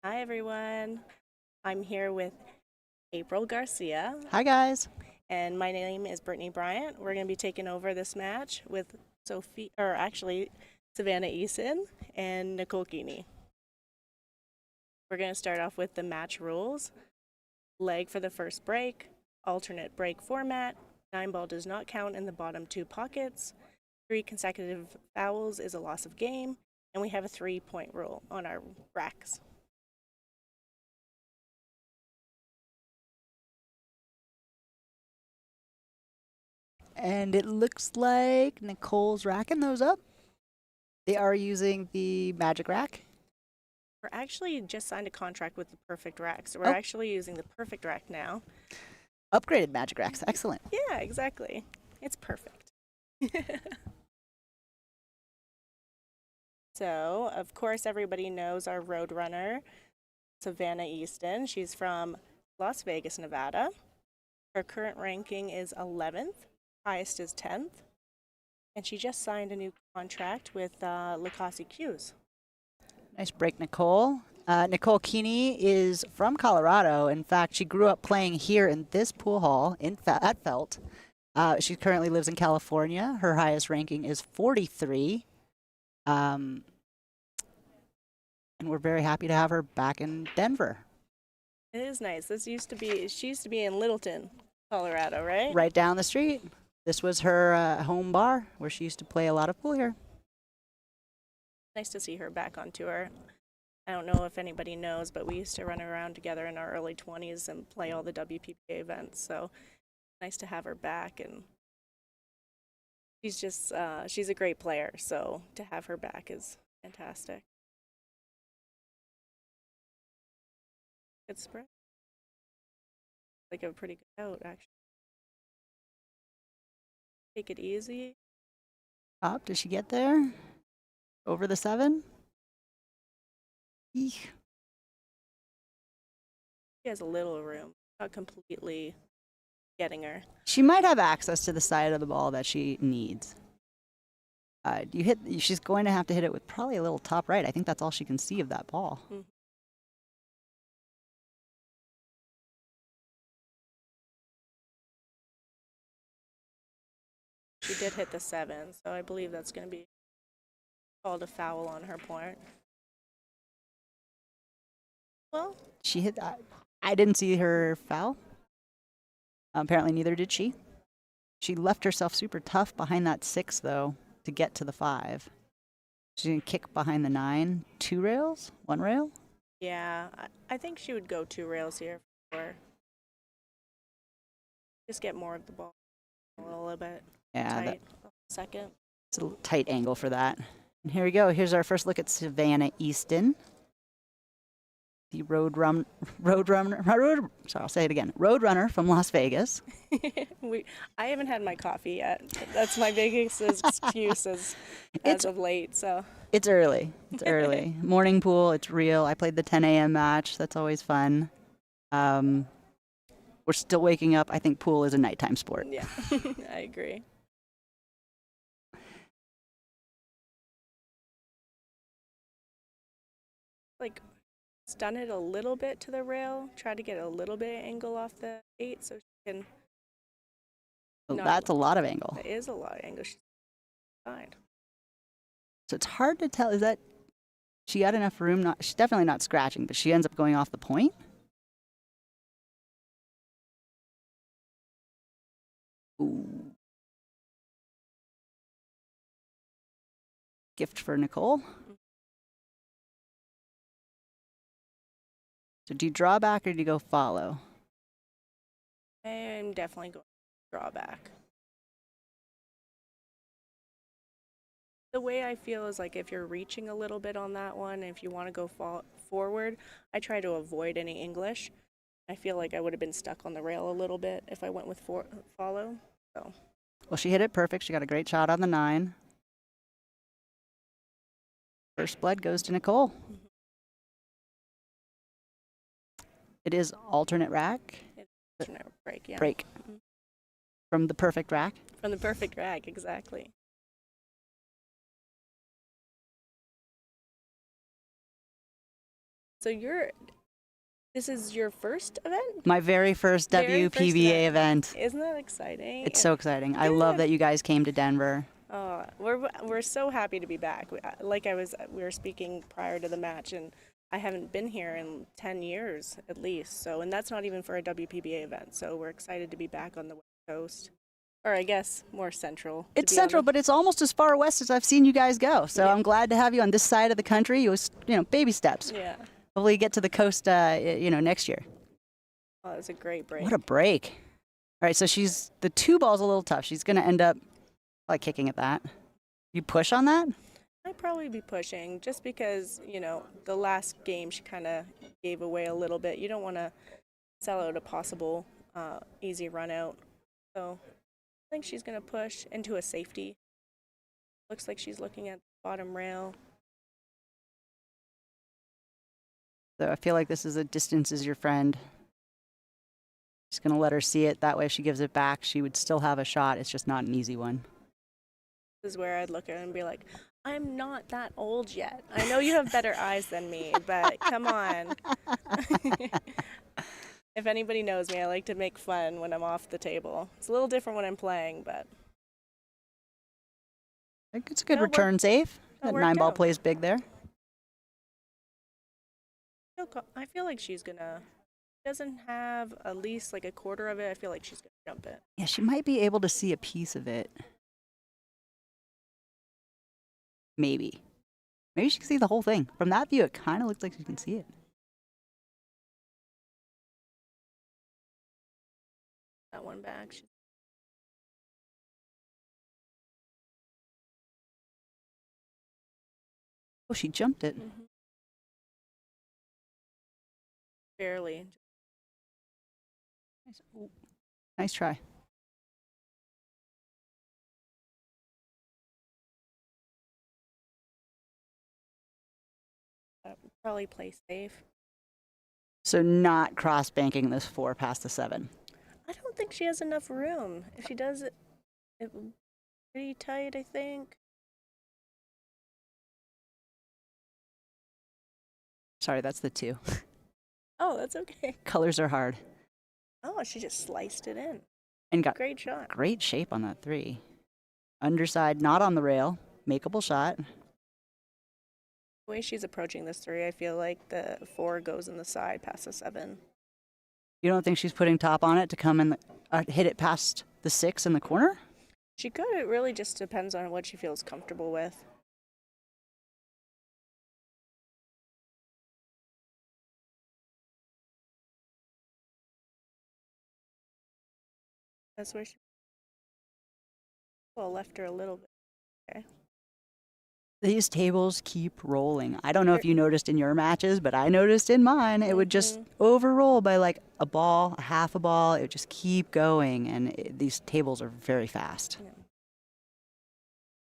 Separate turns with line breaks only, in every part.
Hi, everyone. I'm here with April Garcia,
Hi, guys.
and my name is Brittany Bryant. We're going to be taking over this match with Savannnah Easton and Nicole Keeny. We're going to start off with the match rules. Leg for the first break, alternate break format, 9-ball does not count in the bottom 2 pockets, 3 consecutive fouls is a loss of game, and we have a 3-point rule on our racks.
And it looks like Nicole's racking those up. They are using the magic rack.
We're actually just signed a contract with the Perfect Rack, so we're
Oh.
actually using the Perfect Rack now.
Upgraded magic racks. Excellent.
Yeah, exactly. It's perfect. So, of course, everybody knows our road runner, Savannnah Easton. She's from Las Vegas, Nevada. Her current ranking is 11th, highest is 10th, and she just signed a new contract with Lacassie Q's.
Nice break, Nicole. Nicole Keeny is from Colorado. In fact, she grew up playing here in this pool hall at Felt. She currently lives in California. Her highest ranking is 43. And we're very happy to have her back in Denver.
It is nice. She used to be in Littleton, Colorado, right?
Right down the street. This was her home bar where she used to play a lot of pool here.
Nice to see her back on tour. I don't know if anybody knows, but we used to run around together in our early 20s and play all the WPBA events. So nice to have her back, and she's a great player. So to have her back is fantastic. Good spread. Like a pretty good out, actually. Take it easy.
Up, does she get there? Over the 7? Eek.
She has a little room, not completely getting her.
She might have access to the side of the ball that she needs. She's going to have to hit it with probably a little top right. I think that's all she can see of that ball.
Mm-hmm. She did hit the 7, so I believe that's going to be called a foul on her point. Well,
She hit. I didn't see her foul. Apparently, neither did she. She left herself super tough behind that 6, though, to get to the 5. She's going to kick behind the 9. 2 rails? 1 rail?
yeah, I think she would go 2 rails here for just get more of the ball a little bit tight. Second.
It's a tight angle for that. And here we go. Here's our first look at Savannnah Easton. The road runner. Sorry, I'll say it again. Road runner from Las Vegas.
I haven't had my coffee yet. That's my biggest excuse as of late. So
it's early. It's early. Morning pool. It's real. I played the 10 a.m. match. That's always fun. We're still waking up. I think pool is a nighttime sport.
Yeah, I agree. Like, stun it a little bit to the rail. Try to get a little bit of angle off the 8 so she can.
Well, that's a lot of angle.
That is a lot of angle. She's fine.
So it's hard to tell. Is that she got enough room? She's definitely not scratching, but she ends up going off the point. Ooh. Gift for Nicole. So do you draw back or do you go follow?
I'm definitely going to draw back. The way I feel is like if you're reaching a little bit on that one, if you want to go forward, I try to avoid any English. I feel like I would have been stuck on the rail a little bit if I went with follow. So.
Well, she hit it perfect. She got a great shot on the 9. First blood goes to Nicole. Mm-hmm. It is alternate rack.
It's alternate break, yeah.
Break. Mm-hmm. From the perfect rack?
From the perfect rack, exactly. So this is your first event?
My very first
Very first
WPBA event.
Isn't that exciting?
It's so exciting. I love that you guys came to Denver.
Oh, we're so happy to be back. We were speaking prior to the match, and I haven't been here in 10 years at least. So, and that's not even for a WPBA event. So we're excited to be back on the West Coast, or I guess more central.
It's central, but it's almost as far west as I've seen you guys go. So I'm glad to have you on this side of the country. You know, baby steps.
Yeah.
Hopefully you get to the coast, next year.
Oh, that was a great break.
What a break. All right, so the 2 ball's a little tough. She's going to end up like kicking at that. You push on that?
I'd probably be pushing just because, the last game she kind of gave away a little bit. You don't want to sell out a possible easy run out. So I think she's going to push into a safety. Looks like she's looking at the bottom rail.
So I feel like this is a distance is your friend. Just going to let her see it. That way if she gives it back, she would still have a shot. It's just not an easy one.
This is where I'd look at her and be like, I'm not that old yet. I know you have better eyes than me, but come on. If anybody knows me, I like to make fun when I'm off the table. It's a little different when I'm playing, but
I think it's a good return save. That 9 ball plays big there.
I feel like she's gonna. Doesn't have at least like a quarter of it. I feel like she's gonna jump it.
Yeah, she might be able to see a piece of it. Maybe she can see the whole thing. From that view, it kind of looks like she can see it.
That one back.
Oh, she jumped it.
Mm-hmm. Barely.
Nice try.
Probably play safe.
So not cross banking this 4 past the 7.
I don't think she has enough room. If she does it pretty tight, I think.
Sorry, that's the 2.
Oh, that's okay.
Colors are hard.
Oh, she just sliced it in.
And got
great shot.
Great shape on that 3. Underside, not on the rail. Makeable shot.
The way she's approaching this 3, I feel like the 4 goes in the side past the 7.
You don't think she's putting top on it to come and hit it past the 6 in the corner?
She could. It really just depends on what she feels comfortable with. That's where she left her a little bit. Okay.
These tables keep rolling. I don't know if you noticed in your matches, but I noticed in mine. It would just overroll by like a ball, a half a ball. It would just keep going, and these tables are very fast.
Yeah.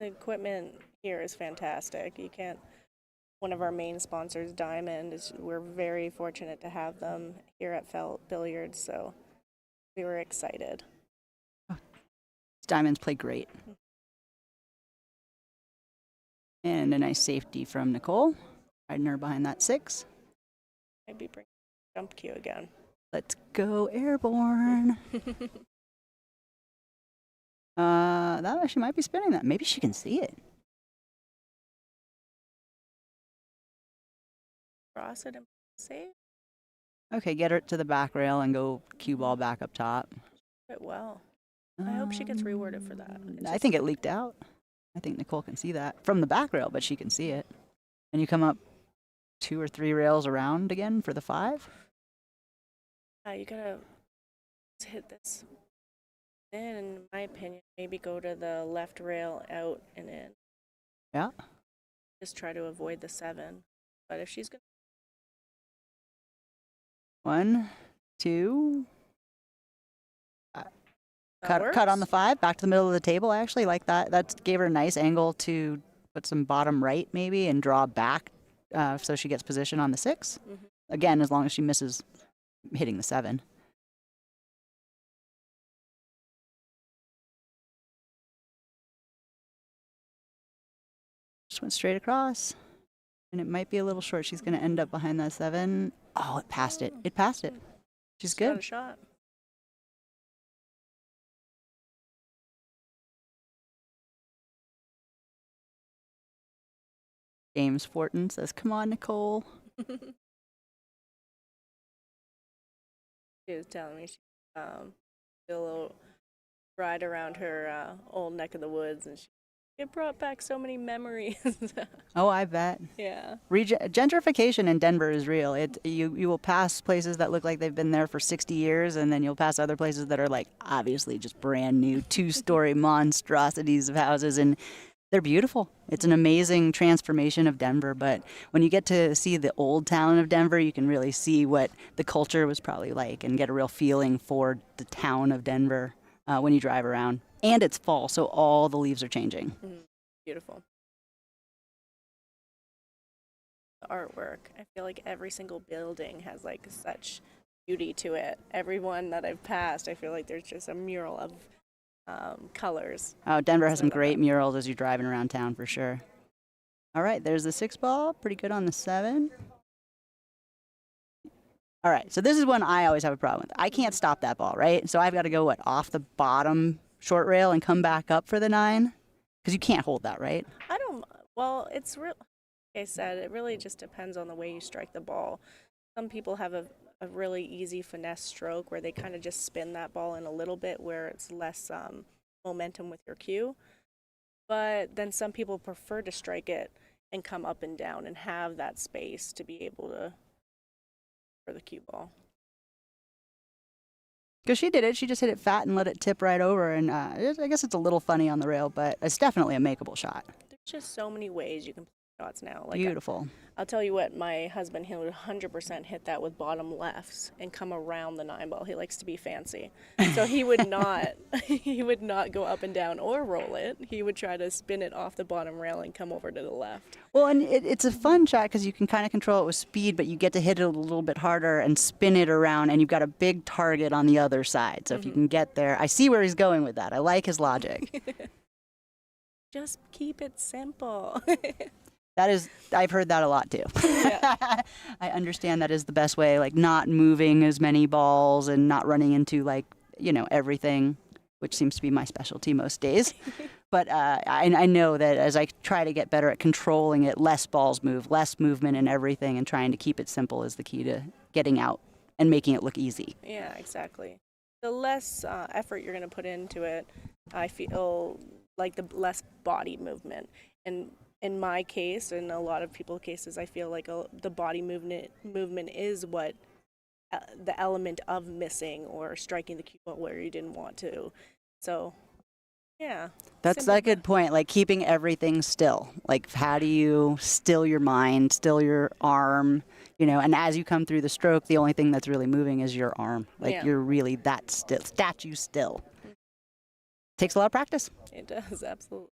The equipment here is fantastic. You can't. One of our main sponsors, Diamond, we're very fortunate to have them here at Felt Billiards, so we were excited.
Diamonds play great. And a nice safety from Nicole. Riding her behind that 6.
Maybe bring jump cue again.
Let's go airborne. That actually might be spinning that. Maybe she can see it.
Cross it and save.
Okay, get her to the back rail and go cue ball back up top.
It well. I hope she gets rewarded for that.
I think it leaked out. I think Nicole can see that from the back rail, but she can see it. And you come up 2 or 3 rails around again for the 5.
You gotta hit this in my opinion. Maybe go to the left rail out and in.
Yeah.
Just try to avoid the 7. But if she's gonna
1, 2. Cut on the 5, back to the middle of the table. I actually like that. That gave her a nice angle to put some bottom right maybe and draw back so she gets position on the 6.
Mm-hmm.
Again, as long as she misses hitting the 7. Just went straight across And it might be a little short. She's going to end up behind that 7. Oh, it passed it. It passed it. She's
Got
good.
a shot.
James Fortin says, "Come on, Nicole."
She was telling me she did a little ride around her old neck of the woods, and it brought back so many memories.
Oh, I bet.
Yeah.
Gentrification in Denver is real. You will pass places that look like they've been there for 60 years, and then you'll pass other places that are like obviously just brand new 2-story monstrosities of houses, and they're beautiful. It's an amazing transformation of Denver, but when you get to see the old town of Denver, you can really see what the culture was probably like and get a real feeling for the town of Denver when you drive around. And it's fall, so all the leaves are changing.
Beautiful. The artwork. I feel like every single building has like such beauty to it. Everyone that I've passed, I feel like there's just a mural of colors.
Oh, Denver has some great murals as you're driving around town for sure. All right, there's the 6 ball. Pretty good on the 7. All right, so this is one I always have a problem with. I can't stop that ball, right? So I've got to go, off the bottom short rail and come back up for the 9? Because you can't hold that, right?
Well, it's real. Like I said, it really just depends on the way you strike the ball. Some people have a really easy finesse stroke where they kind of just spin that ball in a little bit where it's less momentum with your cue. But then some people prefer to strike it and come up and down and have that space to be able to for the cue ball.
Because she did it. She just hit it fat and let it tip right over. And I guess it's a little funny on the rail, but it's definitely a makeable shot.
There's just so many ways you can play shots now. Like
Beautiful.
I'll tell you what, my husband, he'll 100% hit that with bottom lefts and come around the 9 ball. He likes to be fancy. So he would not go up and down or roll it. He would try to spin it off the bottom rail and come over to the left.
Well, and it's a fun shot because you can kind of control it with speed, but you get to hit it a little bit harder and spin it around, and you've got a big target on the other side. So if you can get there, I see where he's going with that. I like his logic.
Just keep it simple.
I've heard that a lot too.
Yeah.
I understand that is the best way, like not moving as many balls and not running into everything, which seems to be my specialty most days. But I know that as I try to get better at controlling it, less balls move, less movement and everything, and trying to keep it simple is the key to getting out and making it look easy.
Yeah, exactly. The less effort you're going to put into it, I feel like the less body movement. And in my case, and a lot of people's cases, I feel like the body movement is what the element of missing or striking the cue ball where you didn't want to. So, yeah.
That's a good point. Like keeping everything still. Like how do you still your mind, still your arm, and as you come through the stroke, the only thing that's really moving is your arm. Like you're really that still, statue still. Takes a lot of practice.
It does, absolutely.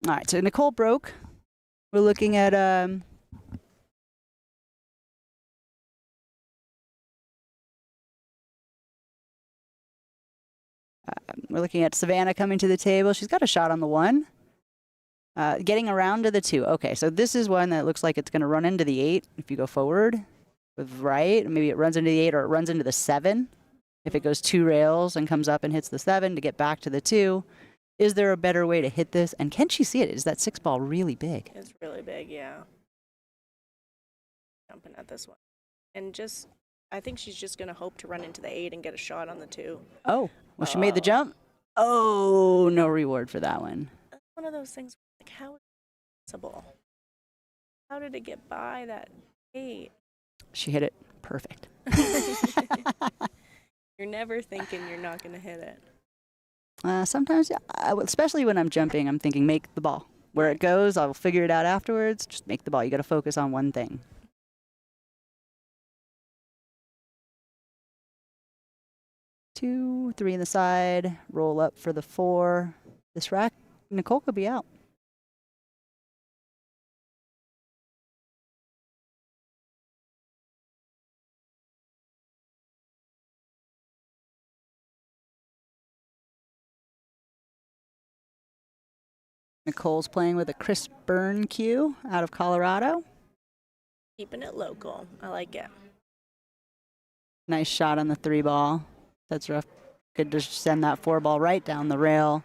All right, so Nicole broke. We're looking at Savannah coming to the table. She's got a shot on the 1. Getting around to the 2. Okay, so this is one that looks like it's going to run into the 8 if you go forward with right. Maybe it runs into the 8 or it runs into the 7 if it goes 2 rails and comes up and hits the 7 to get back to the 2. Is there a better way to hit this? And can she see it? Is that 6 ball really big?
It's really big, yeah. Jumping at this one. And I think she's just going to hope to run into the 8 and get a shot on the 2.
Oh, well, she made the jump. Oh, no reward for that one.
That's one of those things, like, how is it possible? How did it get by that 8?
She hit it perfect.
You're never thinking you're not going to hit it.
Sometimes, especially when I'm jumping, I'm thinking, make the ball. Where it goes, I'll figure it out afterwards. Just make the ball. You got to focus on one thing. 2, 3 in the side, roll up for the 4. This rack, Nicole could be out. Nicole's playing with a Chris Byrne cue out of Colorado.
Keeping it local. I like it.
Nice shot on the 3 ball. That's rough. Good to send that 4 ball right down the rail.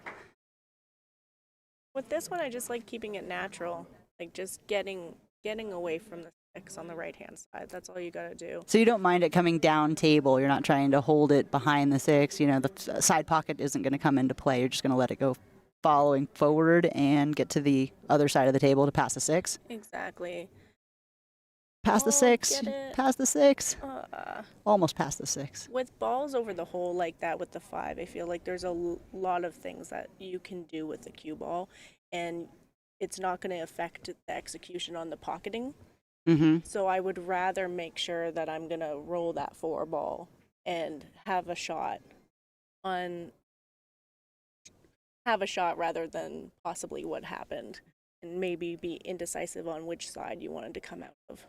With this one, I just like keeping it natural. Like just getting away from the 6 on the right-hand side. That's all you got to do.
So you don't mind it coming down table. You're not trying to hold it behind the 6. You know, the side pocket isn't going to come into play. You're just going to let it go following forward and get to the other side of the table to pass the 6.
Exactly.
Past the 6. Past the 6. Almost past the 6.
With balls over the hole like that with the 5, I feel like there's a lot of things that you can do with the cue ball, and it's not going to affect the execution on the pocketing.
Mm-hmm.
So I would rather make sure that I'm going to roll that 4 ball and have a shot rather than possibly what happened, and maybe be indecisive on which side you wanted to come out of.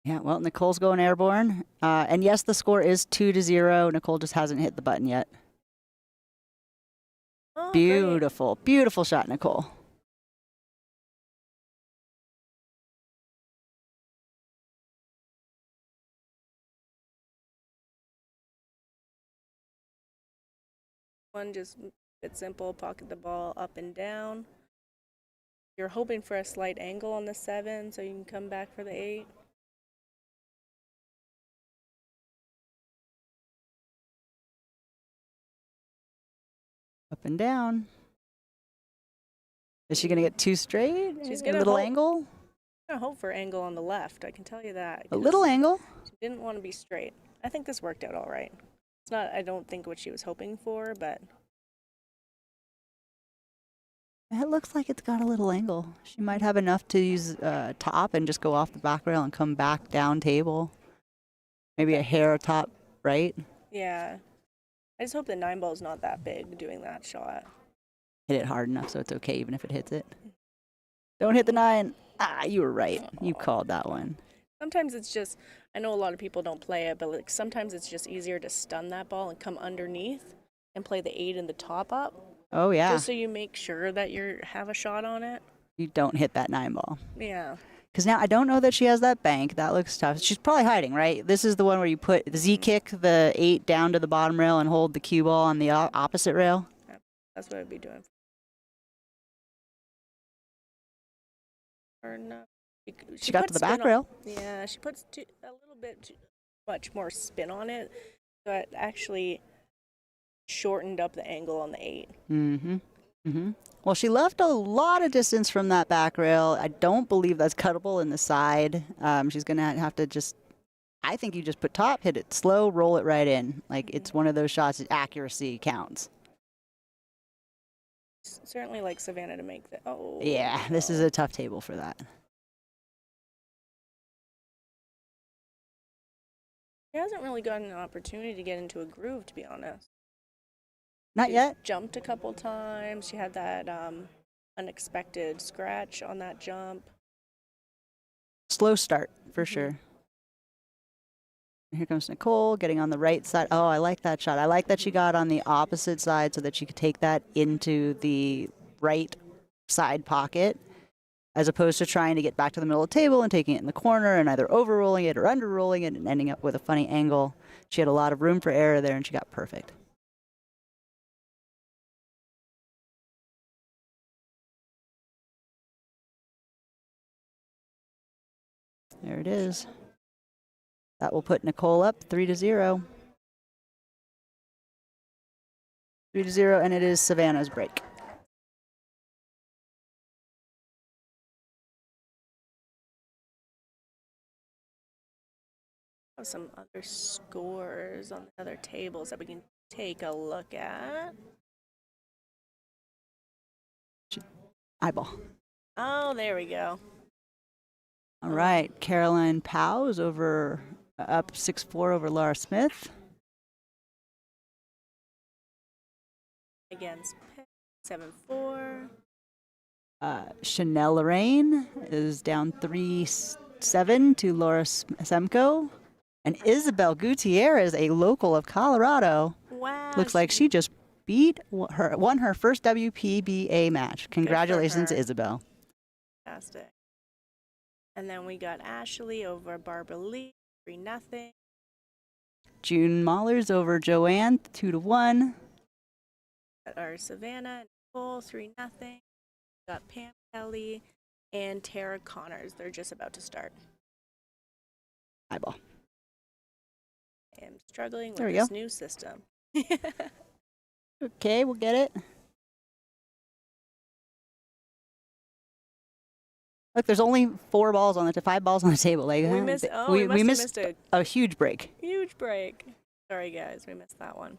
Yeah, well, Nicole's going airborne. And yes, the score is 2-0. Nicole just hasn't hit the button yet.
Oh,
Beautiful,
great.
Beautiful shot, Nicole.
One, just it's simple, pocket the ball up and down. You're hoping for a slight angle on the 7 so you can come back for the 8.
Up and down. Is she going to get 2 straight?
She's
a
gonna
little
hope.
angle?
I'm going to hope for angle on the left, I can tell you that.
A little angle?
She didn't want to be straight. I think this worked out all right. It's not, I don't think, what she was hoping for, but
It looks like it's got a little angle. She might have enough to use top and just go off the back rail and come back down table. Maybe a hair top right.
yeah. I just hope the 9 ball's not that big doing that shot.
Hit it hard enough so it's okay even if it hits it. Don't hit the 9. Ah, you were right. You called that one.
Sometimes it's just, I know a lot of people don't play it, but like sometimes it's just easier to stun that ball and come underneath and play the 8 in the top up.
Oh, yeah.
Just so you make sure that you have a shot on it.
You don't hit that 9 ball.
Yeah.
Because now I don't know that she has that bank. That looks tough. She's probably hiding, right? This is the one where you put the Z kick the 8 down to the bottom rail and hold the cue ball on the opposite rail.
Yeah, that's what I'd be doing. Or no.
She got to the back
spin
rail.
Yeah, she puts a little bit too much more spin on it, so it actually shortened up the angle on the 8.
Mm-hmm. Mm-hmm. Well, she left a lot of distance from that back rail. I don't believe that's cuttable in the side. She's going to have to just, I think you just put top, hit it slow, roll it right in. Like it's one of those shots that accuracy counts.
Certainly like Savannah to make that. Oh.
Yeah, this is a tough table for that.
She hasn't really gotten an opportunity to get into a groove, to be honest.
Not yet.
Jumped a couple times. She had that unexpected scratch on that jump.
Slow start, for sure. Here comes Nicole getting on the right side. Oh, I like that shot. I like that she got on the opposite side so that she could take that into the right side pocket, as opposed to trying to get back to the middle of the table and taking it in the corner and either over-rolling it or under-rolling it and ending up with a funny angle. She had a lot of room for error there, and she got perfect. There it is. That will put Nicole up 3-0. 3-0, and it is Savannah's break.
Have some other scores on the other tables that we can take a look at.
Eyeball.
Oh, there we go.
All right, Caroline Powell is up 6-4 over Laura Smith.
Against Pitt, 7-4.
Chanel Lorraine is down 3-7 to Laura Semko. And Isabel Gutierrez, a local of Colorado,
Wow.
looks like she just won her first WPBA match. Congratulations,
her.
Isabel.
Fantastic. And then we got Ashley over Barbara Lee, 3-0.
June Mahler's over Joanne, 2-1.
Got our Savannah and Nicole, 3-0. Got Pam Kelly and Tara Connors. They're just about to start.
Eyeball.
I'm struggling
There
with
we
this
go.
new system.
Okay, we'll get it. Look, there's only 5 balls on the table. Like,
We missed. Oh, we missed
a huge break.
huge break. Sorry, guys, we missed that one.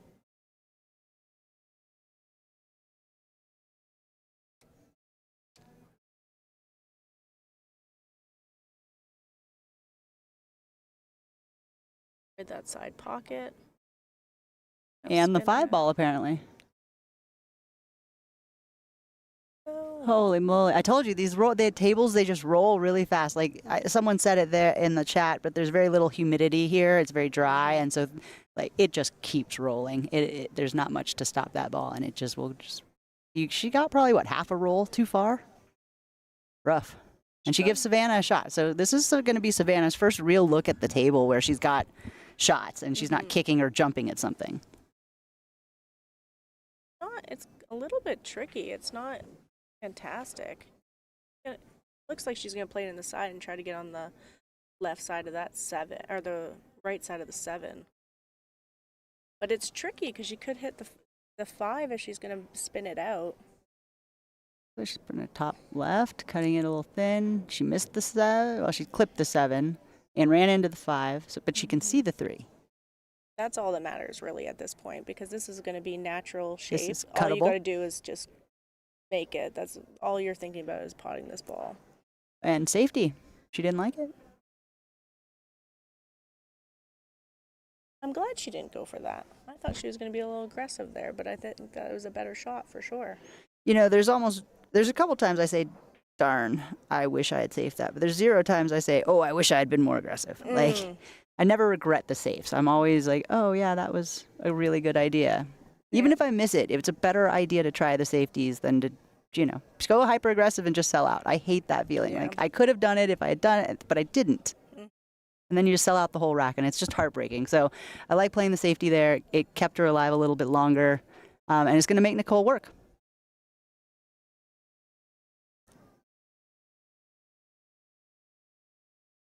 With that side pocket.
And the
Spin
5
it.
ball, apparently.
Oh.
Holy moly. I told you, the tables, they just roll really fast. Like, someone said it there in the chat, but there's very little humidity here. It's very dry, and so, like, it just keeps rolling. There's not much to stop that ball, and it just will just... she got probably, what, half a roll too far? Rough. And she gives Savannah a shot. So this is going to be Savannah's first real look at the table where she's got shots, and she's not kicking or jumping at something.
It's a little bit tricky. It's not fantastic. It looks like she's going to play it in the side and try to get on the left side of that 7, or the right side of the 7. But it's tricky because she could hit the 5 if she's going to spin it out.
So she's putting it top left, cutting it a little thin. She missed the 7. Well, she clipped the 7 and ran into the 5, but she can see the 3.
That's all that matters really at this point, because this is going to be natural shape.
This is
all you
cuttable.
got to do is just make it. That's all you're thinking about, is potting this ball.
And safety. She didn't like it.
I'm glad she didn't go for that. I thought she was going to be a little aggressive there, but I think that was a better shot for sure.
You know, there's a couple times I say, darn, I wish I had safed that. But there's 0 times I say, oh, I wish I had been more aggressive. Like, I never regret the safes. I'm always like, oh, yeah, that was a really good idea. Even if I miss it, if it's a better idea to try the safeties than to, just go hyper aggressive and just sell out. I hate that feeling. Like, I could have done it if I had done it, but I didn't. And then you just sell out the whole rack, and it's just heartbreaking. So I like playing the safety there. It kept her alive a little bit longer, and it's going to make Nicole work.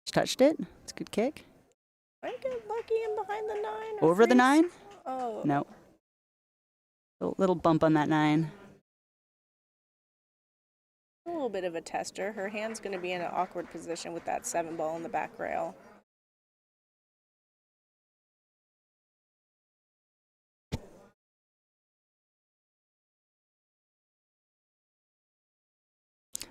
She touched it. It's a good kick.
I get lucky and behind the 9.
Over the 9?
Oh.
No. A little bump on that 9.
A little bit of a tester. Her hand's going to be in an awkward position with that 7 ball in the back rail.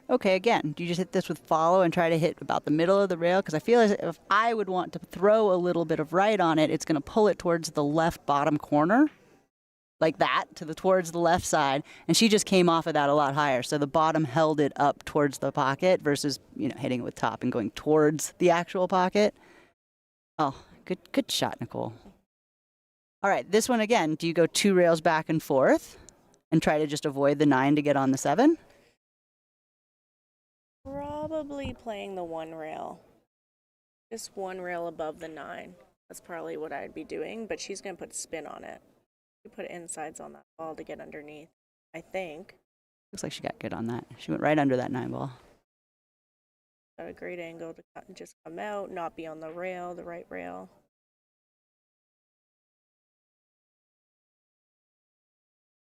Okay, again, do you just hit this with follow and try to hit about the middle of the rail? Because I feel as if I would want to throw a little bit of right on it, it's going to pull it towards the left bottom corner, like that, towards the left side. And she just came off of that a lot higher. So the bottom held it up towards the pocket versus, hitting it with top and going towards the actual pocket. Oh, good shot, Nicole. All right, this one again, do you go 2 rails back and forth and try to just avoid the 9 to get on the 7?
Probably playing the 1 rail. Just 1 rail above the 9. That's probably what I'd be doing, but she's going to put spin on it. She put insides on that ball to get underneath, I think.
Looks like she got good on that. She went right under that 9 ball.
Got a great angle to just come out, not be on the rail, the right rail.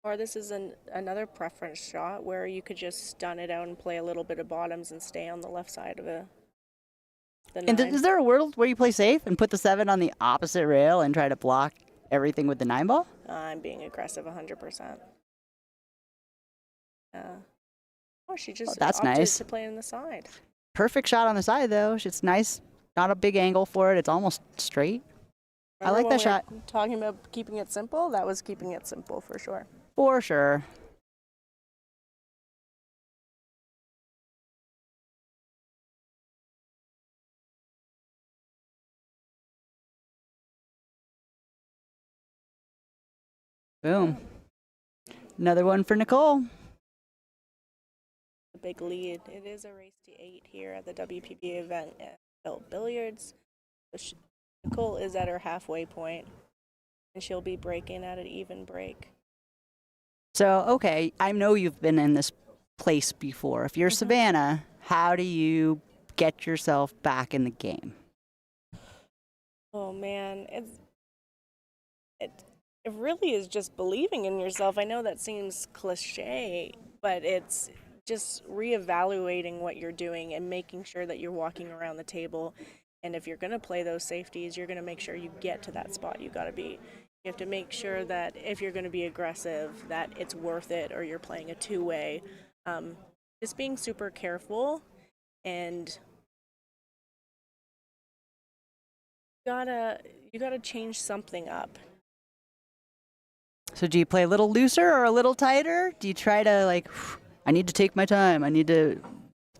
Or this is another preference shot where you could just stun it out and play a little bit of bottoms and stay on the left side of the 9.
And is there a world where you play safe and put the 7 on the opposite rail and try to block everything with the 9 ball?
I'm being aggressive 100%. Oh, she just
that's
opted
nice.
to play in the side.
Perfect shot on the side, though. It's nice. Not a big angle for it. It's almost straight.
Remember
I like that shot.
Talking about keeping it simple? That was keeping it simple for sure.
For sure. Boom. Another one for Nicole.
A big lead. It is a race to 8 here at the WPBA event at Billiards. So Nicole is at her halfway point, and she'll be breaking at an even break.
So, okay, I know you've been in this place before. If you're Savannah, how do you get yourself back in the game?
Oh man, it really is just believing in yourself. I know that seems cliche, but it's just reevaluating what you're doing and making sure that you're walking around the table. And if you're going to play those safeties, you're going to make sure you get to that spot you got to be. You have to make sure that if you're going to be aggressive, that it's worth it, or you're playing a two-way. Just being super careful, and you gotta change something up.
So do you play a little looser or a little tighter? Do you try to like, I need to take my time, I need to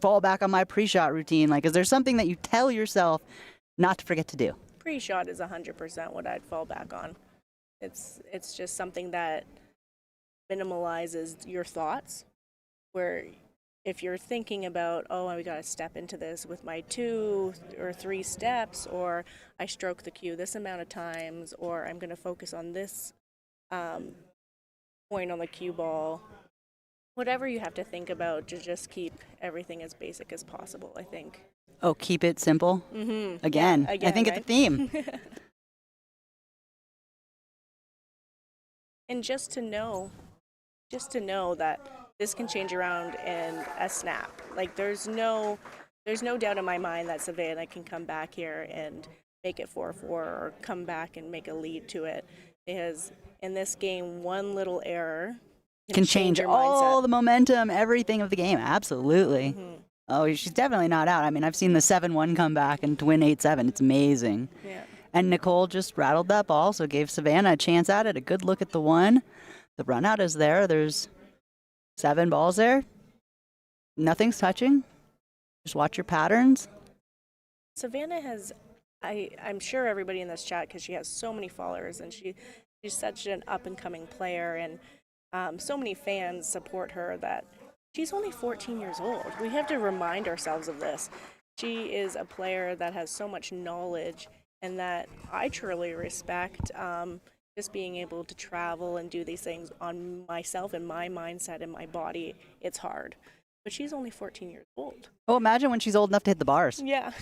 fall back on my pre-shot routine? Like, is there something that you tell yourself not to forget to do?
Pre-shot is 100% what I'd fall back on. It's just something that minimalizes your thoughts, where if you're thinking about, oh, I got to step into this with my 2 or 3 steps, or I stroke the cue this amount of times, or I'm going to focus on this point on the cue ball, whatever you have to think about to just keep everything as basic as possible, I think.
Oh, keep it simple?
Mm-hmm.
Again,
Yeah,
I think
right?
it's a theme.
And just to know that this can change around in a snap. Like there's no doubt in my mind that Savannah can come back here and make it 4-4, or come back and make a lead to it. Because in this game, one little error
can change
your
all
mindset.
the momentum, everything of the game. Absolutely.
Mm-hmm.
Oh, she's definitely not out. I mean, I've seen the 7-1 come back and to win 8-7. It's amazing.
Yeah.
And Nicole just rattled that ball, so gave Savannah a chance at it. A good look at the one. The run out is there. There's 7 balls there. Nothing's touching. Just watch your patterns.
Savannah has, I'm sure everybody in this chat, because she has so many followers, and she's such an up-and-coming player, and so many fans support her, that she's only 14 years old. We have to remind ourselves of this. She is a player that has so much knowledge, and that I truly respect. Just being able to travel and do these things on myself and my mindset and my body, it's hard. But she's only 14 years old.
Oh, imagine when she's old enough to hit the bars.
Yeah.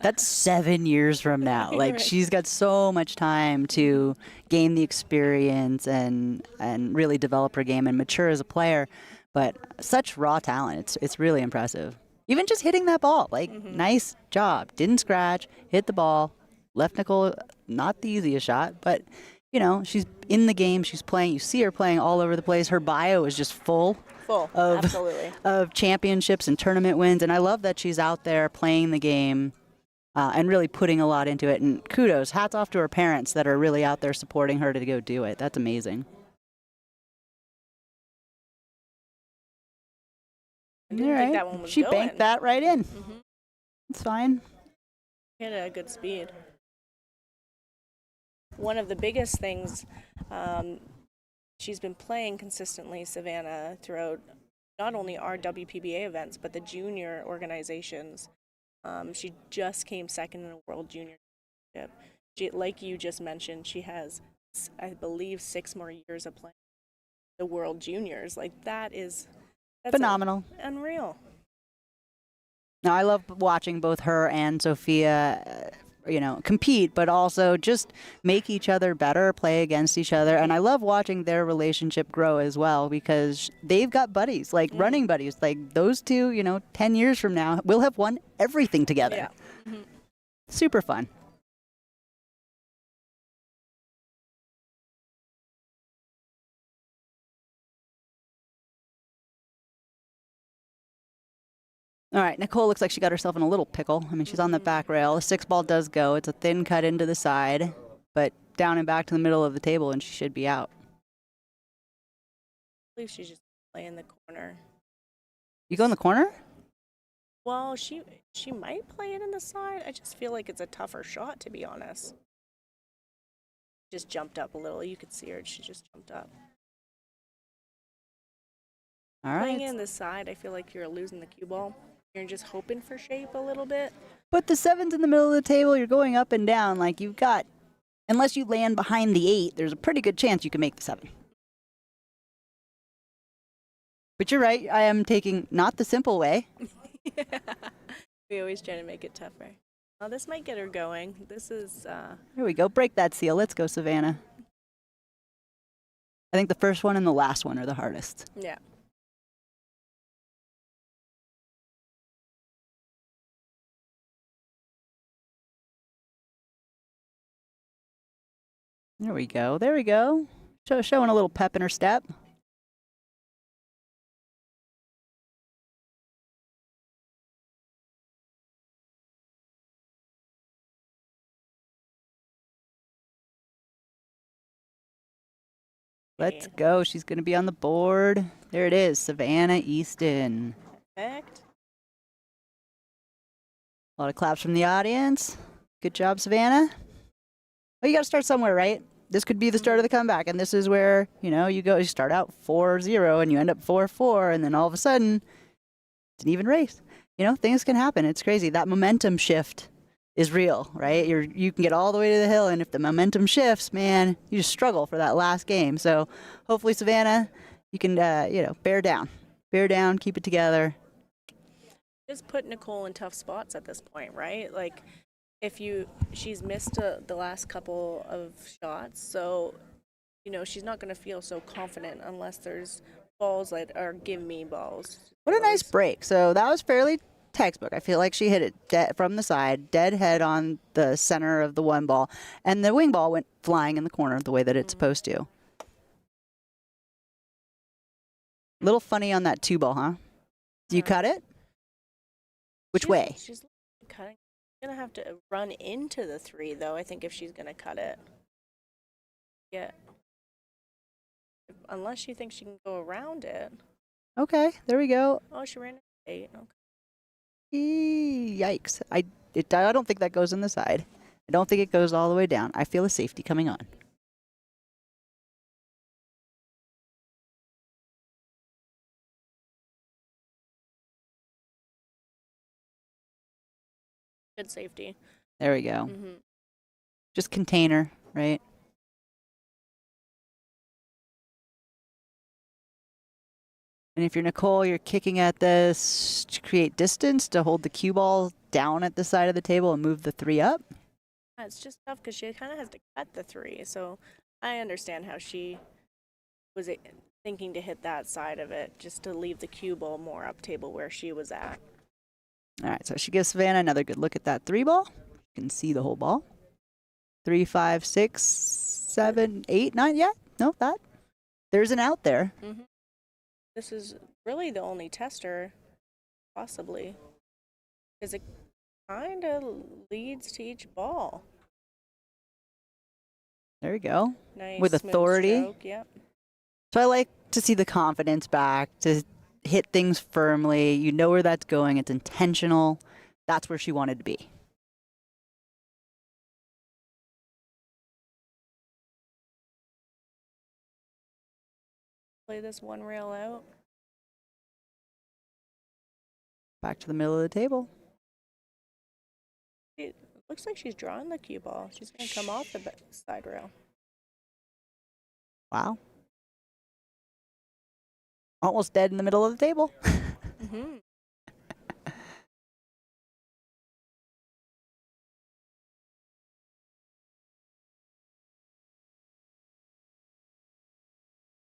That's 7 years from now. Like,
Right.
she's got so much time to gain the experience and really develop her game and mature as a player. But such raw talent. It's really impressive. Even just hitting that ball, like, nice job. Didn't scratch, hit the ball, left Nicole not the easiest shot, but you know, she's in the game, she's playing. You see her playing all over the place. Her bio is just full
Absolutely.
of championships and tournament wins. And I love that she's out there playing the game and really putting a lot into it. And kudos, hats off to her parents that are really out there supporting her to go do it. That's amazing.
I didn't think that one was
She
going.
banked that right in.
Mm-hmm.
It's fine.
Hit a good speed. One of the biggest things, she's been playing consistently, Savannah, throughout not only our WPBA events, but the junior organizations. She just came second in the World Junior Championship. Like you just mentioned, she has, I believe, 6 more years of playing the World Juniors. Like, that's
phenomenal.
Unreal.
Now, I love watching both her and Sophia compete, but also just make each other better, play against each other. And I love watching their relationship grow as well, because they've got buddies, like running buddies. Like those two, 10 years from now, we'll have won everything together.
Yeah. Mm-hmm.
Super fun. All right, Nicole looks like she got herself in a little pickle. I mean, she's on the back rail. The 6 ball does go. It's a thin cut into the side, but down and back to the middle of the table, and she should be out.
I believe she's just playing the corner.
You go in the corner?
Well, she might play it in the side. I just feel like it's a tougher shot, to be honest. Just jumped up a little. You could see her. She just jumped up.
All
Playing
right.
in the side, I feel like you're losing the cue ball. You're just hoping for shape a little bit.
But the 7's in the middle of the table. You're going up and down. Like you've got, unless you land behind the 8, there's a pretty good chance you can make the 7. But you're right. I am taking not the simple way.
Yeah. We always try to make it tougher. Well, this might get her going. This is,
Here we go. Break that seal. Let's go, Savannah. I think the first one and the last one are the hardest.
yeah.
There we go. There we go. Showing a little pep in her step. Let's go. She's going to be on the board. There it is. Savannnah Easton.
Perfect.
A lot of claps from the audience. Good job, Savannah. Well, you got to start somewhere, right? This could be the start of the comeback, and this is where, you start out 4-0 and you end up 4-4, and then all of a sudden, it's an even race. Things can happen. It's crazy. That momentum shift is real, right? You can get all the way to the hill, and if the momentum shifts, man, you just struggle for that last game. So hopefully, Savannah, you can, bear down. Bear down, keep it together.
Just put Nicole in tough spots at this point, right? Like, she's missed the last couple of shots, so she's not going to feel so confident unless there's balls that are give me balls.
What a nice break. So that was fairly textbook. I feel like she hit it from the side, dead head on the center of the one ball, and the wing ball went flying in the corner the way that it's supposed to. Little funny on that 2 ball, huh? Do you cut it? Which way?
She's cutting. Gonna have to run into the 3 though. I think if she's gonna cut it, yeah. Unless she thinks she can go around it.
Okay, there we go.
Oh, she ran into 8. Okay.
Yikes! I don't think that goes in the side. I don't think it goes all the way down. I feel a safety coming on.
Good safety.
There we go.
Mm-hmm.
Just container, right? And if you're Nicole, you're kicking at this to create distance, to hold the cue ball down at the side of the table and move the 3 up.
Yeah, it's just tough because she kind of has to cut the 3. So I understand how she was thinking to hit that side of it, just to leave the cue ball more up table where she was at.
All right, so she gives Savannah another good look at that 3 ball. You can see the whole ball. 3, 5, 6, 7, 8, 9. Yeah, no, that. There's an out there.
Mm-hmm. This is really the only tester, possibly, because it kind of leads to each ball.
There you go.
Nice.
With authority.
Stroke, yep.
So I like to see the confidence back, to hit things firmly. You know where that's going. It's intentional. That's where she wanted to be.
Play this one rail out.
Back to the middle of the table.
It looks like she's drawing the cue ball. She's going to come off the side rail.
Wow. Almost dead in the middle of the table.
Mm-hmm.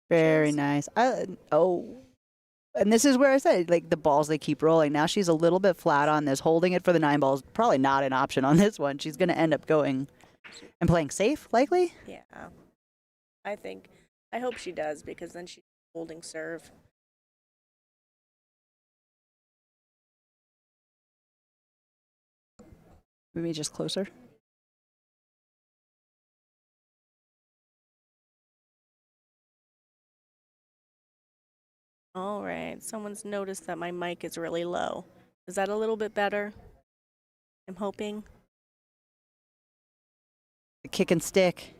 Very nice. And this is where I said, like, the balls, they keep rolling. Now she's a little bit flat on this. Holding it for the 9 balls, probably not an option on this one. She's going to end up going and playing safe, likely.
Yeah. I hope she does, because then she's holding serve.
Maybe just closer.
All right. Someone's noticed that my mic is really low. Is that a little bit better? I'm hoping.
The kick and stick.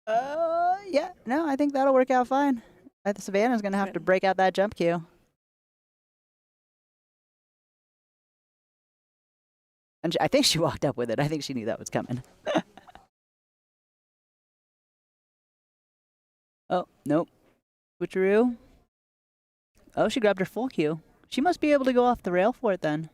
Yeah. No, I think that'll work out fine. Savannah's going to have to break out that jump cue. And I think she walked up with it. I think she knew that was coming. Oh, nope. Switcheroo. Oh, she grabbed her full cue. She must be able to go off the rail for it then.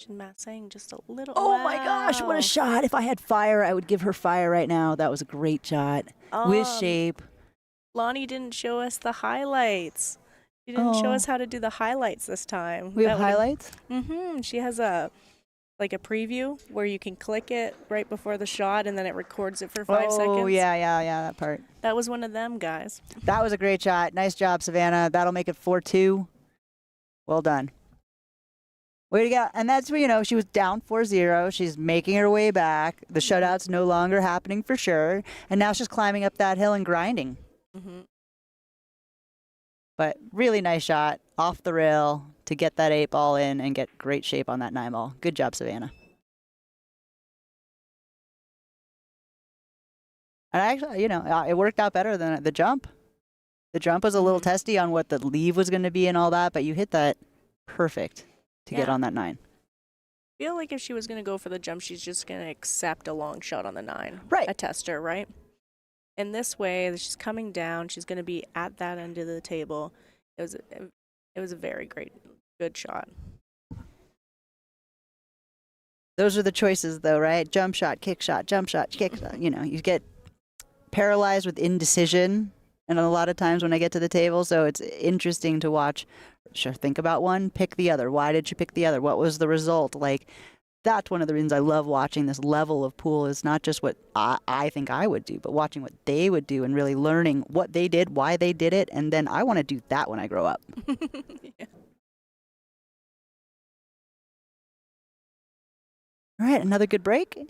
Matt saying just a little.
Oh my gosh, what a shot. If I had fire, I would give her fire right now. That was a great shot. With shape.
Lonnie didn't show us the highlights. She didn't show us how to do the highlights this time.
We have highlights?
Mm-hmm. She has a preview where you can click it right before the shot and then it records it for 5 seconds.
Oh, yeah, that part.
That was one of them, guys.
That was a great shot. Nice job, Savannah. That'll make it 4-2. Well done. Way to go. And that's where, she was down 4-0. She's making her way back. The shutout's no longer happening for sure. And now she's climbing up that hill and grinding.
Mm-hmm.
But really nice shot off the rail to get that 8-ball in and get great shape on that 9-ball. Good job, Savannah. And actually, it worked out better than the jump. The jump was a little testy on what the leave was going to be and all that, but you hit that perfect to get on that 9.
I feel like if she was going to go for the jump, she's just going to accept a long shot on the 9.
Right.
A tester, right? And this way, she's coming down. She's going to be at that end of the table. It was a very good shot.
Those are the choices, though, right? Jump shot, kick shot, jump shot, kick shot. You get paralyzed with indecision, and a lot of times when I get to the table, so it's interesting to watch. Sure, think about one, pick the other. Why did you pick the other? What was the result? That's one of the reasons I love watching this level of pool is not just what I think I would do, but watching what they would do and really learning what they did, why they did it, and then I want to do that when I grow up.
Yeah.
All right, another good break.
I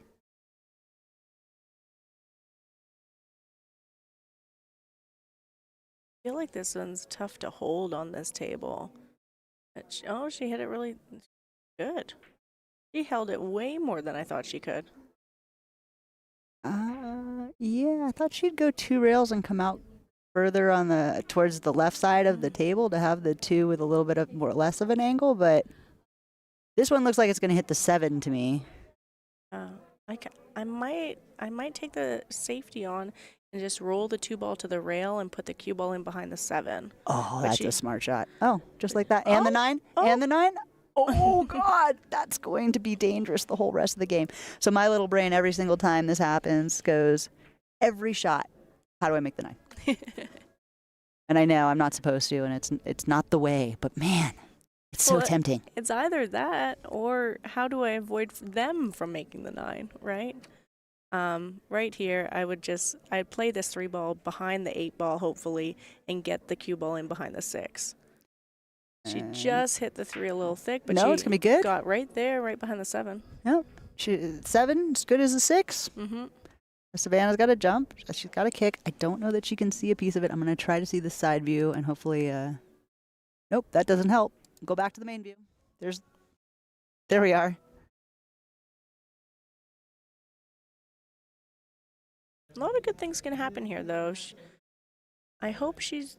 feel like this one's tough to hold on this table. She hit it really good. She held it way more than I thought she could.
Yeah, I thought she'd go 2 rails and come out further towards the left side of the table to have the 2 with a little bit of less of an angle, but this one looks like it's going to hit the 7 to me.
I might take the safety on and just roll the 2-ball to the rail and put the cue ball in behind the 7.
Oh, that's a smart shot. Oh, just like that. And the 9? And the 9? Oh, God, that's going to be dangerous the whole rest of the game. So my little brain, every single time this happens, goes, every shot, how do I make the 9? And I know I'm not supposed to, and it's not the way, but man, it's so tempting.
It's either that or how do I avoid them from making the 9, right? Right here, I'd play this 3-ball behind the 8-ball, hopefully, and get the cue ball in behind the 6. She just hit the 3 a little thick, but
it's gonna be good.
Got right there, right behind the 7.
Yep. 7, as good as a 6.
Mm-hmm.
Savannah's got to jump. She's got to kick. I don't know that she can see a piece of it. I'm going to try to see the side view, and hopefully, nope, that doesn't help. Go back to the main view. There we are.
A lot of good things can happen here, though. I hope she's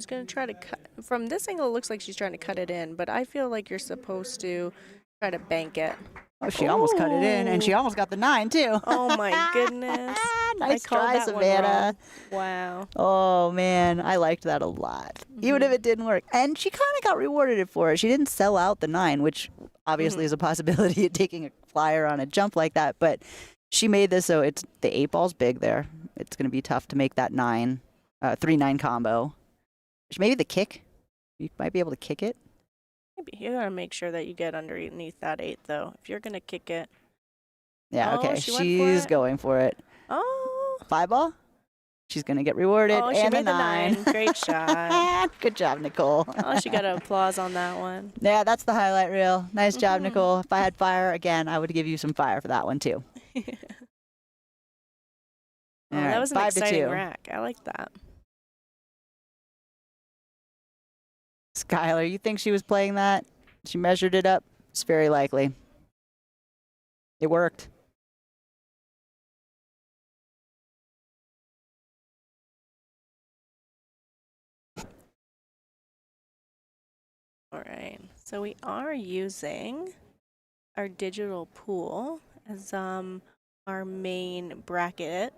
going to try to cut. From this angle, it looks like she's trying to cut it in, but I feel like you're supposed to try to bank it.
Oh, she almost cut it in, and she almost got the 9, too.
Oh, my goodness.
Nice try, Savannah.
Wow.
Oh, man. I liked that a lot, even if it didn't work. And she kind of got rewarded for it. She didn't sell out the 9, which obviously is a possibility of taking a flyer on a jump like that. But she made this so the 8-ball's big there. It's going to be tough to make that 3-9 combo. Maybe the kick. You might be able to kick it.
Maybe you gotta make sure that you get underneath that 8, though. If you're gonna kick it.
Yeah, okay. She's going for it.
Oh.
5-ball. She's gonna get rewarded.
Oh, she
and
made the 9. Great shot.
Good job, Nicole.
Oh, she got an applause on that one.
Yeah, that's the highlight reel. Nice job, Nicole. If I had fire again, I would give you some fire for that one too.
That was an exciting rack. I like that.
Skylar, you think she was playing that? She measured it up It's very likely. It worked.
All right, so we are using our digital pool as our main bracket,